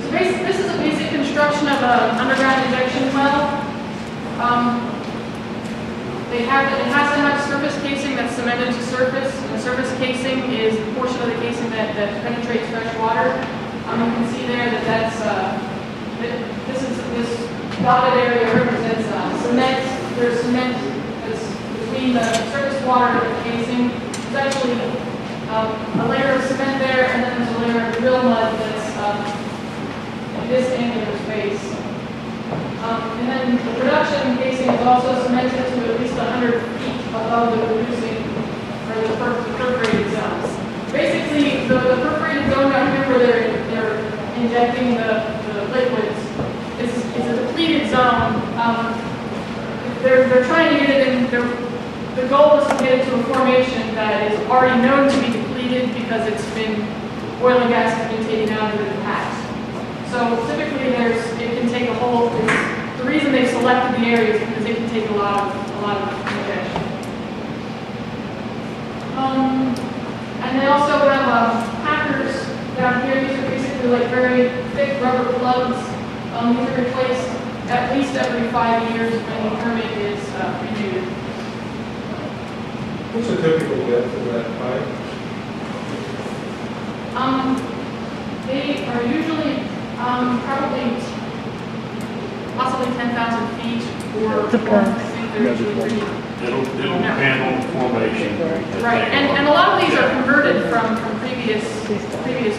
So this is a basic construction of an underground injection well. It has to have surface casing that's cemented to surface, and the surface casing is the portion of the casing that penetrates fresh water. You can see there that this dotted area represents cement. There's cement that's between the surface water and the casing. There's actually a layer of cement there, and then there's a layer of drill mud that's in this angular space. And then the production casing is also cemented to at least 100 feet above the producing or the perforated zones. Basically, the perforated zone down here where they're injecting the liquids is a depleted zone. They're trying to get it in. The goal is to get it to a formation that is already known to be depleted because oil and gas has been taken out of it in the past. So typically, it can take a whole. The reason they've selected the area is because it can take a lot of injection. And they also have packers down here. These are basically like very thick rubber plugs. These are replaced at least every 5 years when the permit is renewed. What's the typical depth of that pipe? They are usually probably possibly 10,000 feet or Depends. I think they're usually pretty. It'll depend on the formation. Right, and a lot of these are converted from previous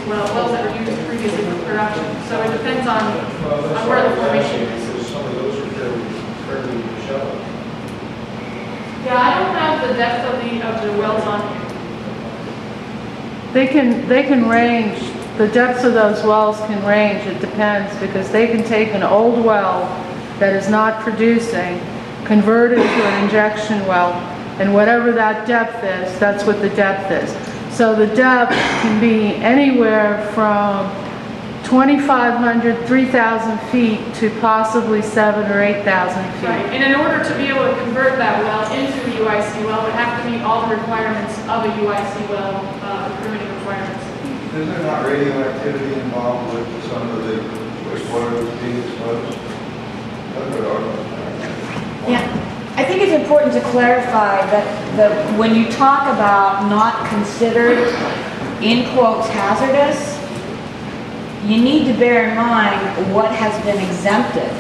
wells that were used previously for production. So it depends on where the formation is. Because some of those are fairly shallow. Yeah, I don't have the depth of the wells on here. They can range, the depths of those wells can range, it depends, because they can take an old well that is not producing, convert it to an injection well, and whatever that depth is, that's what the depth is. So the depth can be anywhere from 2,500, 3,000 feet to possibly 7,000 or 8,000 feet. Right, and in order to be able to convert that well into a UIC well, it would have to meet all the requirements of a UIC well, the permitting requirements. Is there not radioactivity involved with some of the wastewater that's being exposed? Yeah, I think it's important to clarify that when you talk about not considered, in quotes, hazardous, you need to bear in mind what has been exempted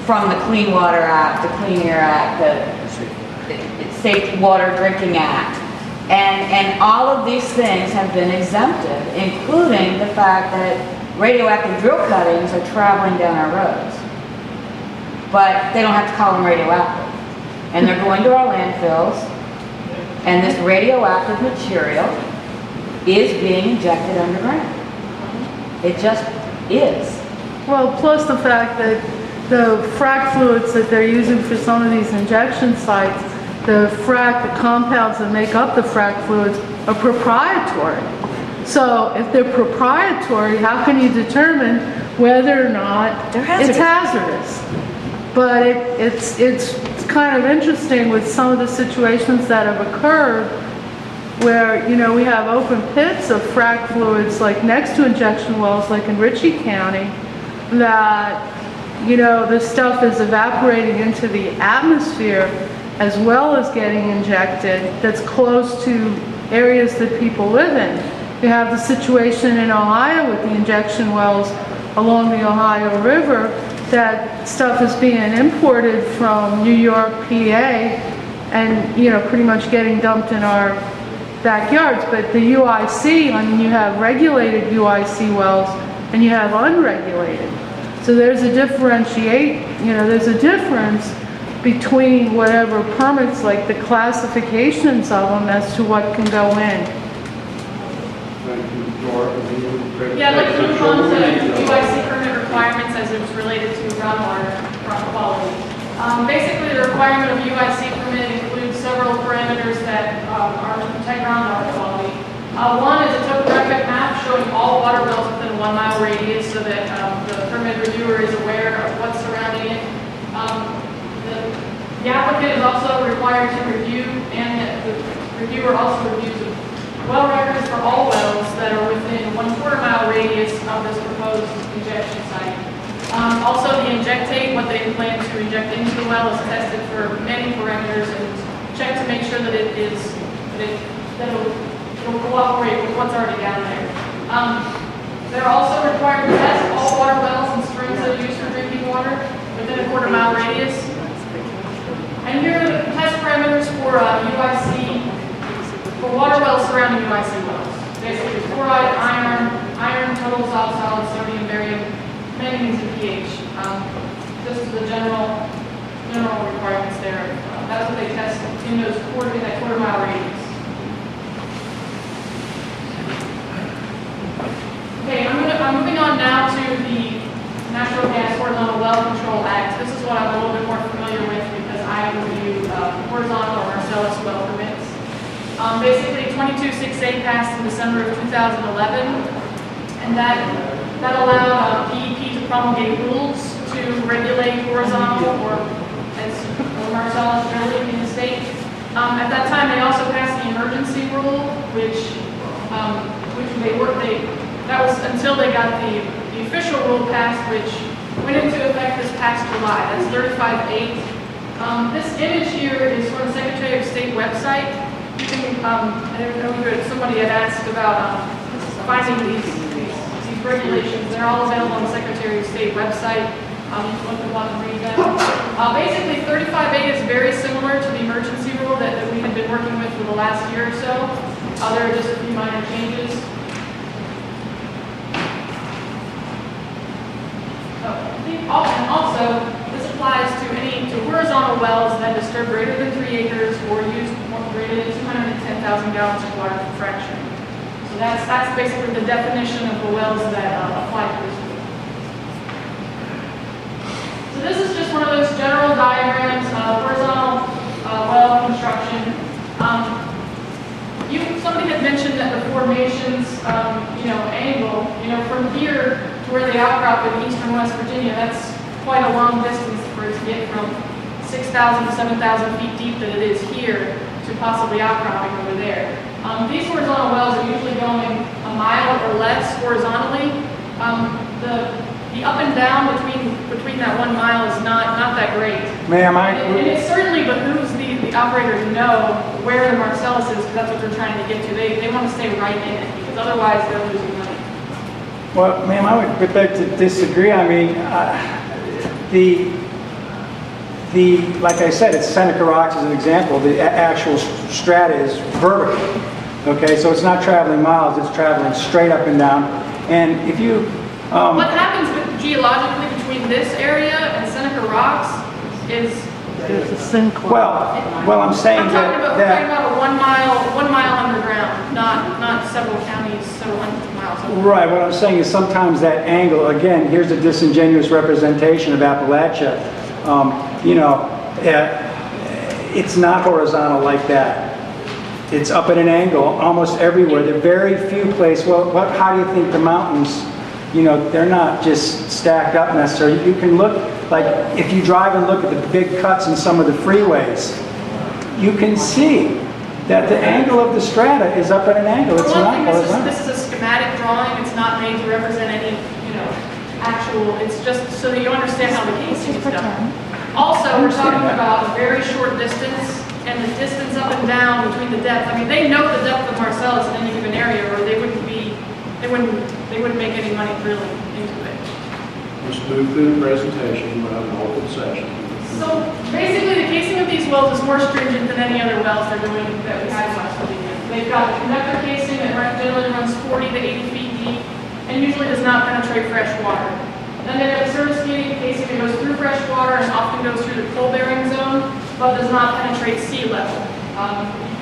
from the Clean Water Act, the Clean Air Act, the Safe Water Drinking Act. And all of these things have been exempted, including the fact that radioactive drill cuttings are traveling down our roads. But they don't have to call them radioactive. And they're going to our landfills, and this radioactive material is being injected underground. It just is. Well, plus the fact that the frac fluids that they're using for some of these injection sites, the compounds that make up the frac fluids are proprietary. So if they're proprietary, how can you determine whether or not it's hazardous? But it's kind of interesting with some of the situations that have occurred where, you know, we have open pits of frac fluids like next to injection wells, like in Ritchie County, that, you know, this stuff is evaporating into the atmosphere as well as getting injected that's close to areas that people live in. You have the situation in Ohio with the injection wells along the Ohio River. That stuff is being imported from New York, PA, and, you know, pretty much getting dumped in our backyards. But the UIC, I mean, you have regulated UIC wells and you have unregulated. So there's a there's a difference between whatever permits, like the classifications of them as to what can go in. Yeah, I'd like to move on to UIC permit requirements as it's related to groundwater quality. Basically, the requirement of UIC permit includes several parameters that are to protect groundwater quality. One is a topographic map showing all water wells within a 1 mile radius so that the permit reviewer is aware of what's surrounding it. The applicant is also required to review, and the reviewer also reviews well records for all wells that are within 1/4 mile radius of this proposed injection site. Also, the injectate, what they plan to inject into the well, is tested for many parameters and checked to make sure that it'll cooperate with what's already down there. They're also required to test all water wells and springs that are used for drinking water within a 1/4 mile radius. And here are the test parameters for UIC, for water wells surrounding UIC wells. Basically, chloride, iron, total dissolved solids, sodium, barium, manganese, and pH. This is the general requirements there. That's what they test in that 1/4 mile radius. Okay, I'm moving on now to the Natural Gas Horizontal Well Control Act. This is what I'm a little bit more familiar with because I review horizontal or Marcellus well permits. Basically, 22.6a passed in December of 2011, and that allowed DEP to promulgate rules to regulate horizontal or Marcellus drilling in the state. At that time, they also passed the emergency rule, that was until they got the official rule passed, which went into effect this past July. That's 35.8. This image here is from the Secretary of State website. You can, I don't know if somebody had asked about finding these regulations. They're all available on the Secretary of State website. You can look them up and read them. Basically, 35.8 is very similar to the emergency rule that we had been working with for the last year or so. There are just a few minor changes. And also, this applies to horizontal wells that disturb greater than 3 acres or use greater than 210,000 gallons of water for fracturing. So that's basically the definition of the wells that apply to this rule. So this is just one of those general diagrams of horizontal well construction. Somebody had mentioned that the formations, angle, from here to where they outcrop in eastern West Virginia, that's quite a long distance for it to get from 6,000 to 7,000 feet deep that it is here to possibly outcropping over there. These horizontal wells are usually going a mile or less horizontally. The up and down between that 1 mile is not that great. Ma'am, And it certainly behooves the operator to know where the Marcellus is, because that's what they're trying to get to. They want to stay right in it, because otherwise they're losing money. Well, ma'am, I would beg to disagree. I mean, like I said, it's Seneca Rocks as an example. The actual strata is vertical. Okay, so it's not traveling miles; it's traveling straight up and down. And if you what happens geologically between this area and Seneca Rocks is there's a sinkhole. Well, I'm saying I'm talking about, that, we're talking about 1 mile underground, not several counties, several hundreds of miles underground. right, what I'm saying is sometimes that angle, again, here's a disingenuous representation of Appalachia. You know, it's not horizontal like that. It's up at an angle almost everywhere. There are very few places. Well, how do you think the mountains, you know, they're not just stacked up necessarily. You can look, like, if you drive and look at the big cuts in some of the freeways, you can see that the angle of the strata is up at an angle. It's For one not thing, horizontal. this is a schematic drawing. It's not made to represent any, you know, actual, it's just so that you understand how the casing is done. Also, we're talking about a very short distance, and the distance up and down between the depth. I mean, they know the depth of Marcellus in any given area, or they wouldn't make any money drilling into it. Let's move through the presentation. We'll have an open session. So basically, the casing of these wells is more stringent than any other wells they're doing that we had last week. They've got a conductor casing that generally runs 40 to 80 feet deep and usually does not penetrate fresh water. Then they have a surface casing that goes through fresh water and often goes through the coal-bearing zone, but does not penetrate sea level.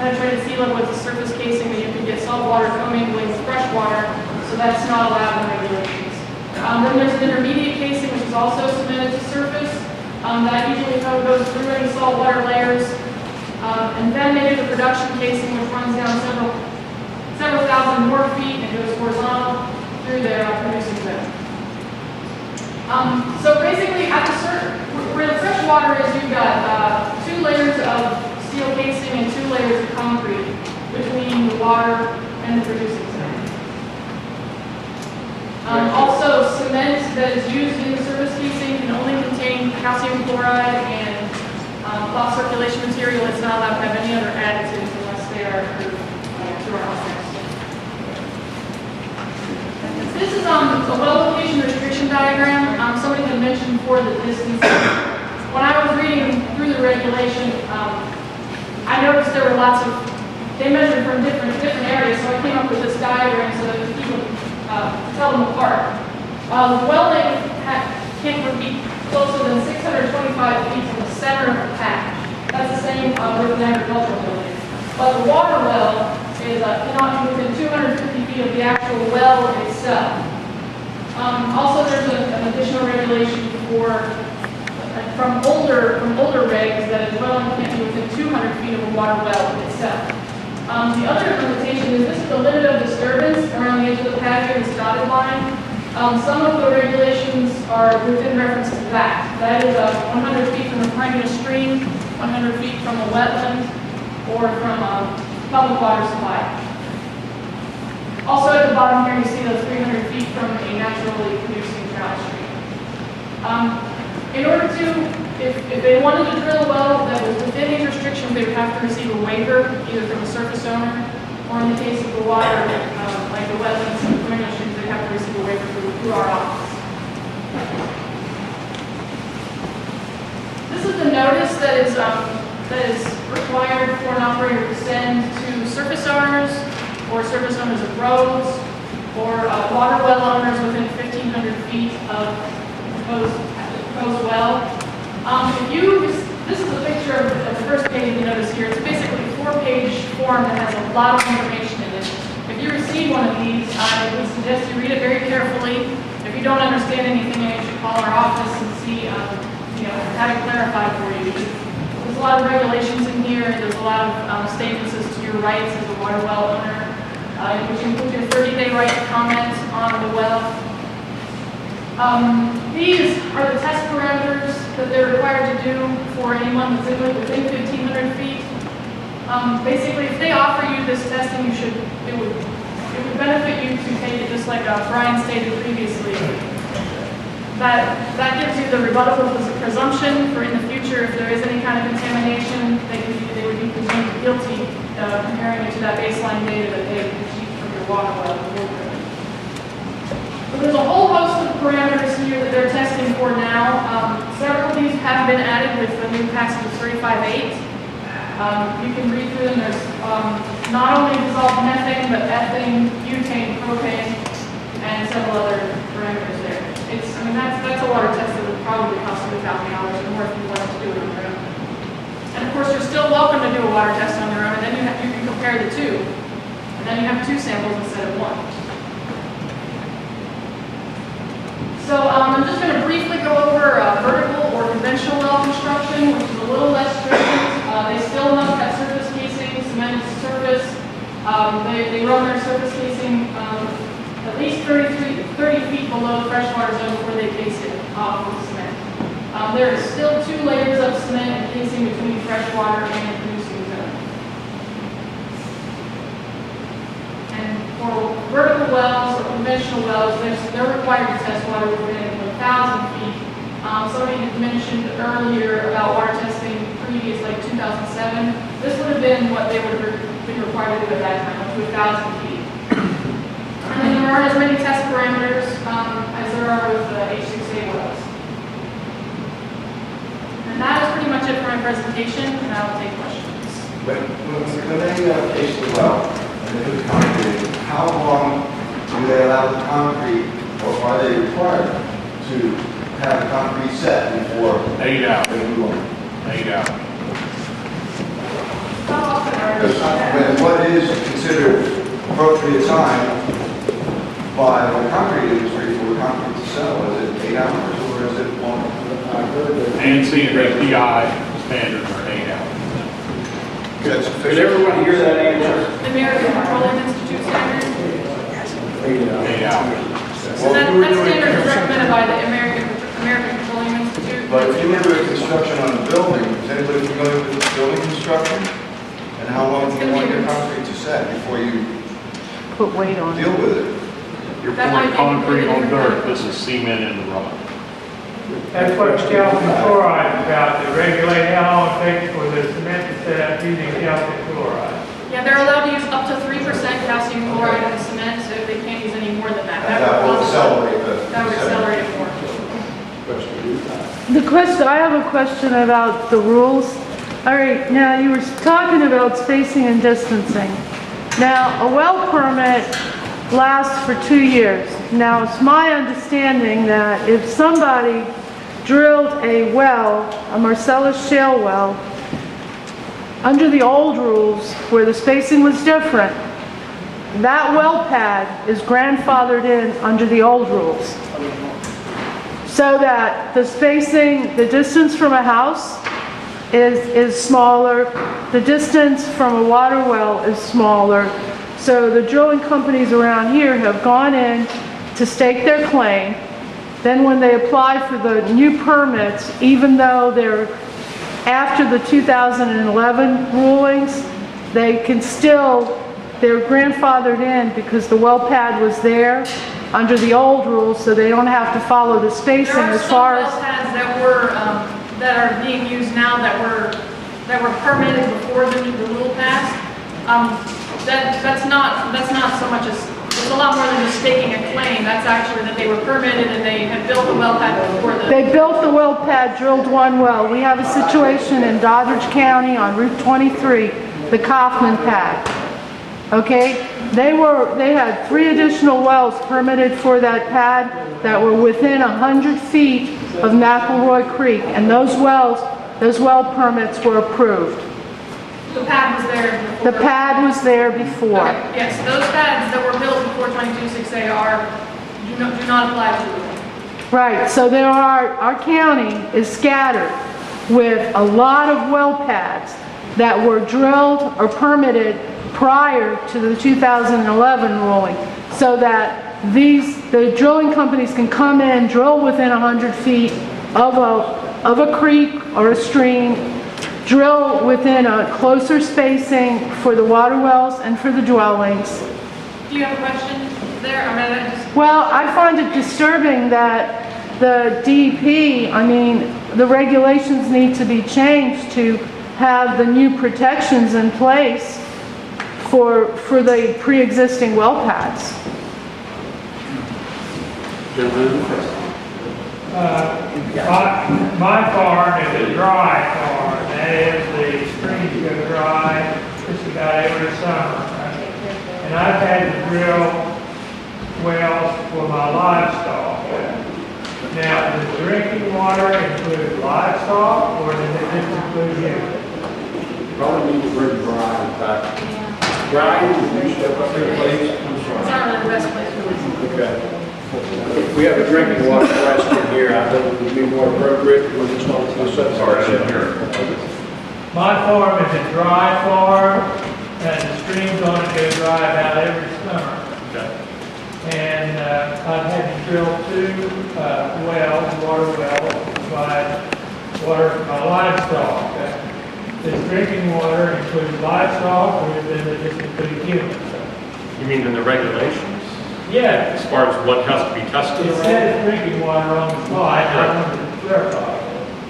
Penetrated sea level is a surface casing that you can get salt water commingling with fresh water, so that's not allowed in regulations. Then there's an intermediate casing, which is also cemented to surface. That usually goes through any saltwater layers. And then they do the production casing, which runs down several thousand more feet and goes horizontal through their producing zone. So basically, where the fresh water is, you've got 2 layers of steel casing and 2 layers of concrete between the water and the producing zone. Also, cement that is used in the surface casing can only contain calcium chloride and cloth circulation material. It's not allowed to have any other additives unless they are approved through our office. This is a well location restriction diagram. Somebody had mentioned before the distance. When I was reading through the regulation, I noticed there were lots of, they measured from different areas, so I came up with this diagram so that people tell them apart. The well length can't be closer than 625 feet from the center of the patch. That's the same with an agricultural building. But the water well is cannot be within 250 feet of the actual well itself. Also, there's an additional regulation from older regs that a dwelling can't be within 200 feet of a water well itself. The other limitation is this is the limit of disturbance around the edge of the patio, this dotted line. Some of the regulations are within reference to that. That is 100 feet from a perennial stream, 100 feet from a wetland, or from a public water supply. Also at the bottom here, you see those 300 feet from a naturally producing trout stream. In order to, if they wanted to drill a well that was within these restrictions, they would have to receive a waiver, either from a surface owner, or in the case of the water, like the wetlands and the perennial streams, they'd have to receive a waiver through our office. This is the notice that is required for an operator to send to surface owners, or surface owners of roads, or water well owners within 1,500 feet of proposed well. This is a picture of the first page of the notice here. It's basically a 4-page form that has a lot of information in it. If you receive one of these, I would suggest you read it very carefully. If you don't understand anything, you should call our office and see, have it clarified for you. There's a lot of regulations in here. There's a lot of statements as to your rights as a water well owner, which include your 30-day right to comment on the well. These are the test parameters that they're required to do for anyone that's within 1,500 feet. Basically, if they offer you this testing, it would benefit you to take it just like Brian stated previously. That gives you the rebuttable presumption for in the future, if there is any kind of contamination, they would be presumed guilty, comparing it to that baseline data that they achieved from your water well. So there's a whole host of parameters here that they're testing for now. Several of these have been added with the new passage of 35.8. You can read through them. There's not only dissolved methane, but ethane, butane, propane, and several other parameters there. That's a water test that would probably cost you $1,000 or more if you wanted to do it on your own. And of course, you're still welcome to do a water test on your own, and then you can compare the two. And then you have 2 samples instead of 1. So I'm just going to briefly go over vertical or conventional well construction, which is a little less stringent. They still must have surface casing, cemented surface. They run their surface casing at least 30 feet below the freshwater zone before they case it with cement. There is still 2 layers of cement and casing between freshwater and the producing zone. And for vertical wells or conventional wells, they're required to test water within 1,000 feet. Somebody had mentioned earlier about water testing previous, like 2007. This would have been what they would have been required to do at that time, up to 1,000 feet. And then there aren't as many test parameters as there are with H6A wells. And that is pretty much it for my presentation, and I will take questions. When they case the well and they put the concrete in, how long do they allow the concrete, or are they required to have the concrete set before 8 hours. they move on? 8 hours. Because what is considered appropriate time by the concrete industry for the concrete to sell? Is it 8 hours or is it longer? ANSI and API standards are 8 hours. That's Did sufficient. everyone hear that answer? The American Petroleum Institute standard. 8 hours. So that standard is recommended by the American Petroleum Institute. But if you were doing construction on a building, is anybody familiar with building construction? And how long do you want your concrete to set before you Put weight on it. deal with it? You're That might pouring be concrete on different. dirt. This is cement in the rock. That's what calcium chloride is about, to regulate how long it takes for the cement to set up using calcium chloride. Yeah, they're allowed to use up to 3% calcium chloride in the cement, so if they can't use any more than that. That will accelerate the. That would accelerate it more. I have a question about the rules. All right, now you were talking about spacing and distancing. Now, a well permit lasts for 2 years. Now, it's my understanding that if somebody drilled a well, a Marcellus shale well, under the old rules where the spacing was different, that well pad is grandfathered in under the old rules. So that the spacing, the distance from a house is smaller, the distance from a water well is smaller. So the drilling companies around here have gone in to stake their claim. Then when they apply for the new permits, even though they're after the 2011 rulings, they can still, they're grandfathered in because the well pad was there under the old rules, so they don't have to follow the spacing There are as some far well as... pads that are being used now that were permitted before the rule passed. That's not so much as, it's a lot more than just staking a claim. That's actually that they were permitted and they had built a well pad before the. They built the well pad, drilled one well. We have a situation in Doddridge County on Route 23, the Kaufman pad. Okay? They had 3 additional wells permitted for that pad that were within 100 feet of McElroy Creek, and those well permits were approved. The pad was there before. The pad was there before. Okay, yes, those pads that were built before 22.6AR do not apply to them. Right, so our county is scattered with a lot of well pads that were drilled or permitted prior to the 2011 ruling, so that the drilling companies can come in, drill within 100 feet of a creek or a stream, drill within a closer spacing for the water wells and for the dwellings. Do you have a question there? Well, I find it disturbing that the DEP, the regulations need to be changed to have the new protections in place for the pre-existing well pads. My farm is a dry farm, that is, the streams go dry just about every summer. And I've had to drill wells for my livestock. Now, does drinking water include livestock, or does it just include you? Probably need to bring Brian back. Brian, will you step up here, please? It's not really the best place for this. Okay. If we have a drinking water question here, I think it would be more appropriate when it's on to the subject. Sorry, I didn't hear it. My farm is a dry farm, and the streams on it go dry about every summer. Okay. And I've had to drill 2 wells, water wells, to provide water for my livestock. This drinking water includes livestock, or does it just include humans? You mean in the regulations? Yeah, As far as what has to be tested? it says drinking water on the slide, I wanted to clarify.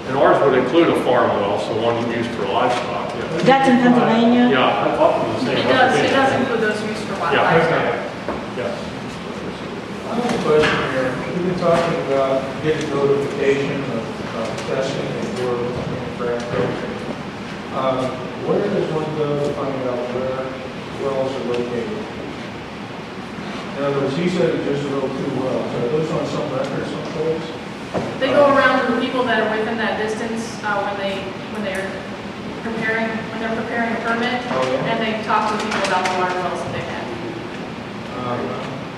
And ours would include a farm well, so one used for livestock. Yeah. That's in Pennsylvania? Yeah, I thought it was the same. It does include those used for Yeah. livestock. Yes. I have a question here. We've been talking about getting notification of testing before frac filtering. Where does one go to find out where wells are located? In other words, he said just drilled 2 wells. Are those on some record someplace? They go around to the people that are within that distance when they're preparing a permit, Oh, yeah. and they talk to people about the water wells that they have.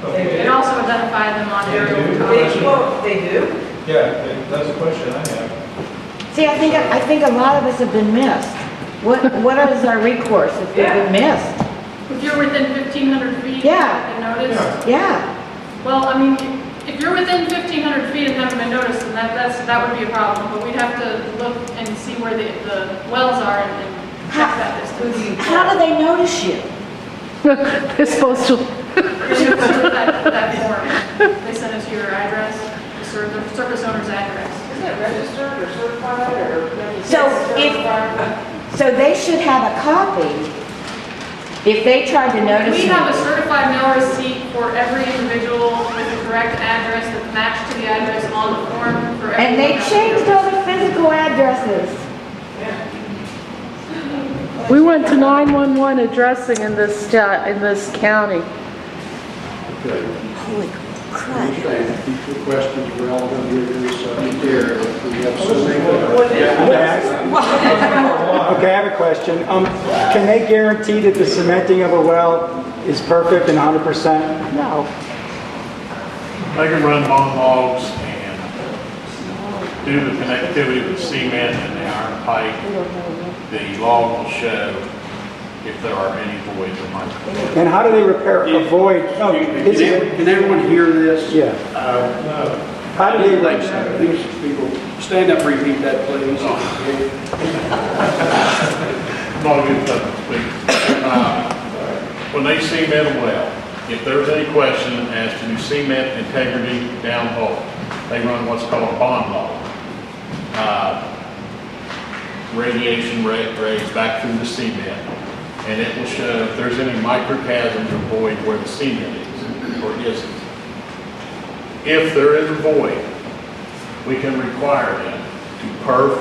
Okay. It also identified them on They aerial do? photography. They do? Yeah, that's a question I have. See, I think a lot of us have been missed. What is our recourse if we've been missed? If you're within 1,500 feet, Yeah. and noticed. Yeah. Well, I mean, if you're within 1,500 feet and haven't been noticed, then that would be a problem. But we'd have to look and see where the wells are and check that distance. How do they notice you? They're supposed to, That form, they send us your address, the surface owner's address. Isn't it registered or certified or? So they should have a copy if they tried to notice We you. have a certified mail receipt for every individual with the correct address that's matched to the address on the form for everyone. And they changed all the physical addresses. we went to 911 addressing in this county. Okay. Holy crap. Understand, future questions relevant here to this subject area. We have so many. Okay, I have a question. Can they guarantee that the cementing of a well is perfect and 100%? No. They can run bone logs and do the connectivity with cement and the iron pipe. The log will show if there are any voids or might. And how do they avoid? Oh, is it? Can everyone hear this? Yeah. How do they? Like, these people, stand up, repeat that, please. Not a good time to speak. When they cement a well, if there's any question as to cement integrity downhole, they run what's called a bond log. Radiation rays back through the cement, and it will show if there's any microchasms or void where the cement is or isn't. If there is a void, we can require them to perf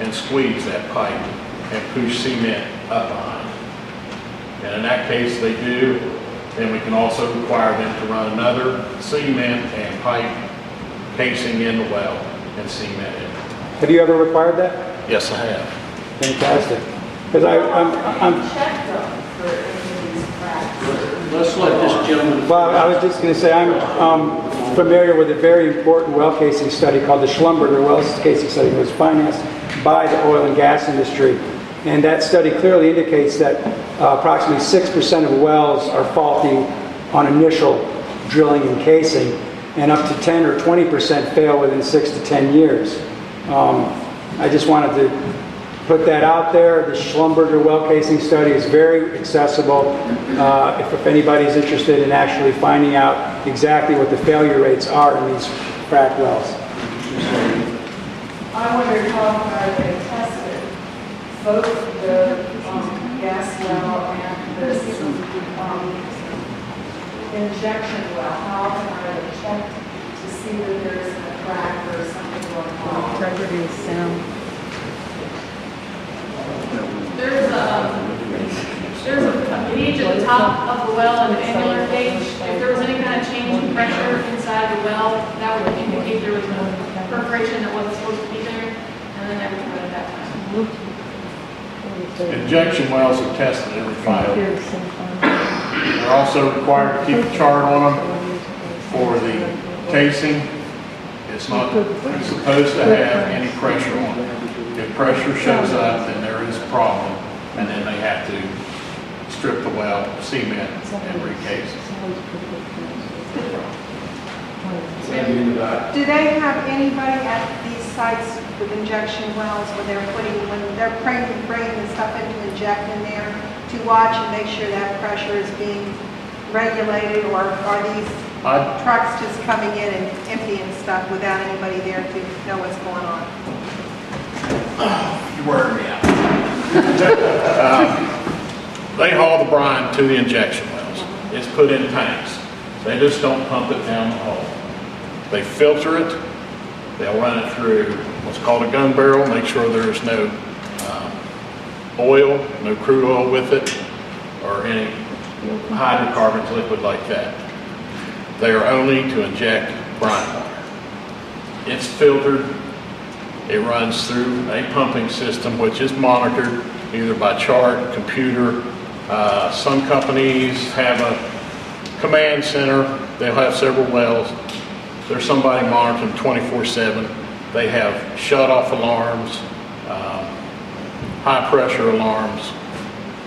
and squeeze that pipe and push cement up behind it. And in that case they do, then we can also require them to run another cement and pipe casing in the well and cement it. Have you ever required that? Yes, I have. Fantastic. Because I'm Let's let this gentleman. well, I was just going to say, I'm familiar with a very important well casing study called the Schlumberger well casing study. It was financed by the oil and gas industry. And that study clearly indicates that approximately 6% of wells are faulty on initial drilling and casing, and up to 10 or 20% fail within 6 to 10 years. I just wanted to put that out there. The Schlumberger well casing study is very accessible. If anybody's interested in actually finding out exactly what the failure rates are in these frac wells. I wondered how hard they tested both the gas well and the injection well. How often are they checked to see that there isn't a crack or something going on? Integrity is sound. There's a gauge at the top of the well, an annular gauge. If there was any kind of change in pressure inside the well, that would indicate there was a perforation that wasn't supposed to be there, and then that would come at that time. Injection wells are tested every 5 years. They're also required to keep a chart on them for the casing. It's not supposed to have any pressure on it. If pressure shows up, then there is a problem, and then they have to strip the well, cement, and recase it. Do they have anybody at these sites with injection wells when they're bringing the stuff in to inject in there to watch and make sure that pressure is being regulated, or are these trucks just coming in and emptying stuff without anybody there to know what's going on? You wear me out. They haul the brine to the injection wells. It's put in tanks. They just don't pump it down the hole. They filter it. They'll run it through what's called a gun barrel, make sure there's no oil, no crude oil with it, or any hydrocarbons, liquid like that. They are only to inject brine water. It's filtered. It runs through a pumping system, which is monitored either by chart, computer. Some companies have a command center. They'll have several wells. There's somebody monitoring 24/7. They have shut-off alarms, high-pressure alarms,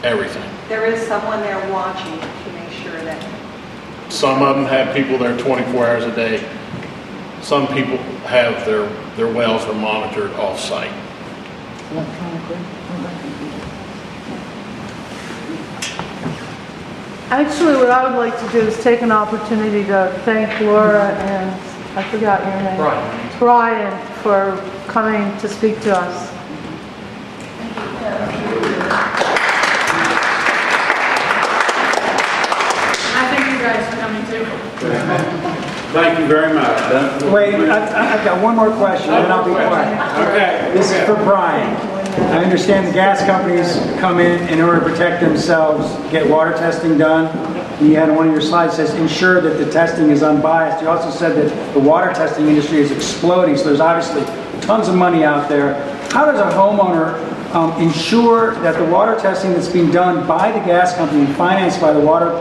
everything. There is someone there watching to make sure that... Some of them have people there 24 hours a day. Some people have their wells are monitored off-site. Actually, what I would like to do is take an opportunity to thank Laura and, I forgot your name. Brian, for coming to speak to us. I thank you guys for coming too. Thank you very much. Wait, I've got one more question, and then I'll be quiet. Okay. This is for Brian. I understand the gas companies come in order to protect themselves, get water testing done. And you had on one of your slides says ensure that the testing is unbiased. You also said that the water testing industry is exploding, so there's obviously tons of money out there. How does a homeowner ensure that the water testing that's being done by the gas company and financed by the water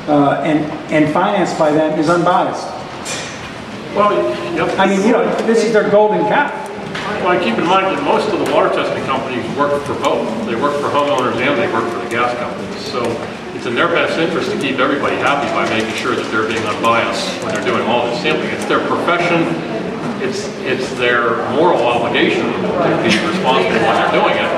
and financed by them is unbiased? Well, yep. I mean, this is their golden cow. Well, keep in mind that most of the water testing companies work for both. They work for homeowners and they work for the gas companies. So it's in their best interest to keep everybody happy by making sure that they're being unbiased when they're doing all this sampling. It's their profession. It's their moral obligation to be responsible when they're doing it.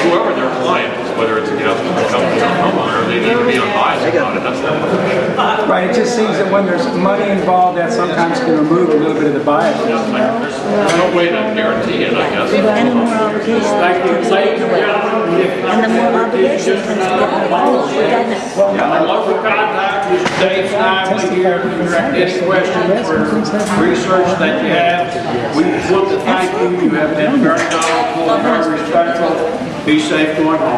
Whoever their client is, whether it's a gas company or a homeowner, they need to be unbiased about it. That's their profession. Right, it just seems that when there's money involved, that sometimes can remove a little bit of the bias. There's no way to guarantee it, I guess. And the more obligations. Thank you, ladies and gentlemen. And the more obligations tends to get more involved, doesn't it? My local contact, Mr. Dave Snively here, to direct any questions or research that you have. We want to thank you. You have been very knowledgeable, very respectful. Be safe going home.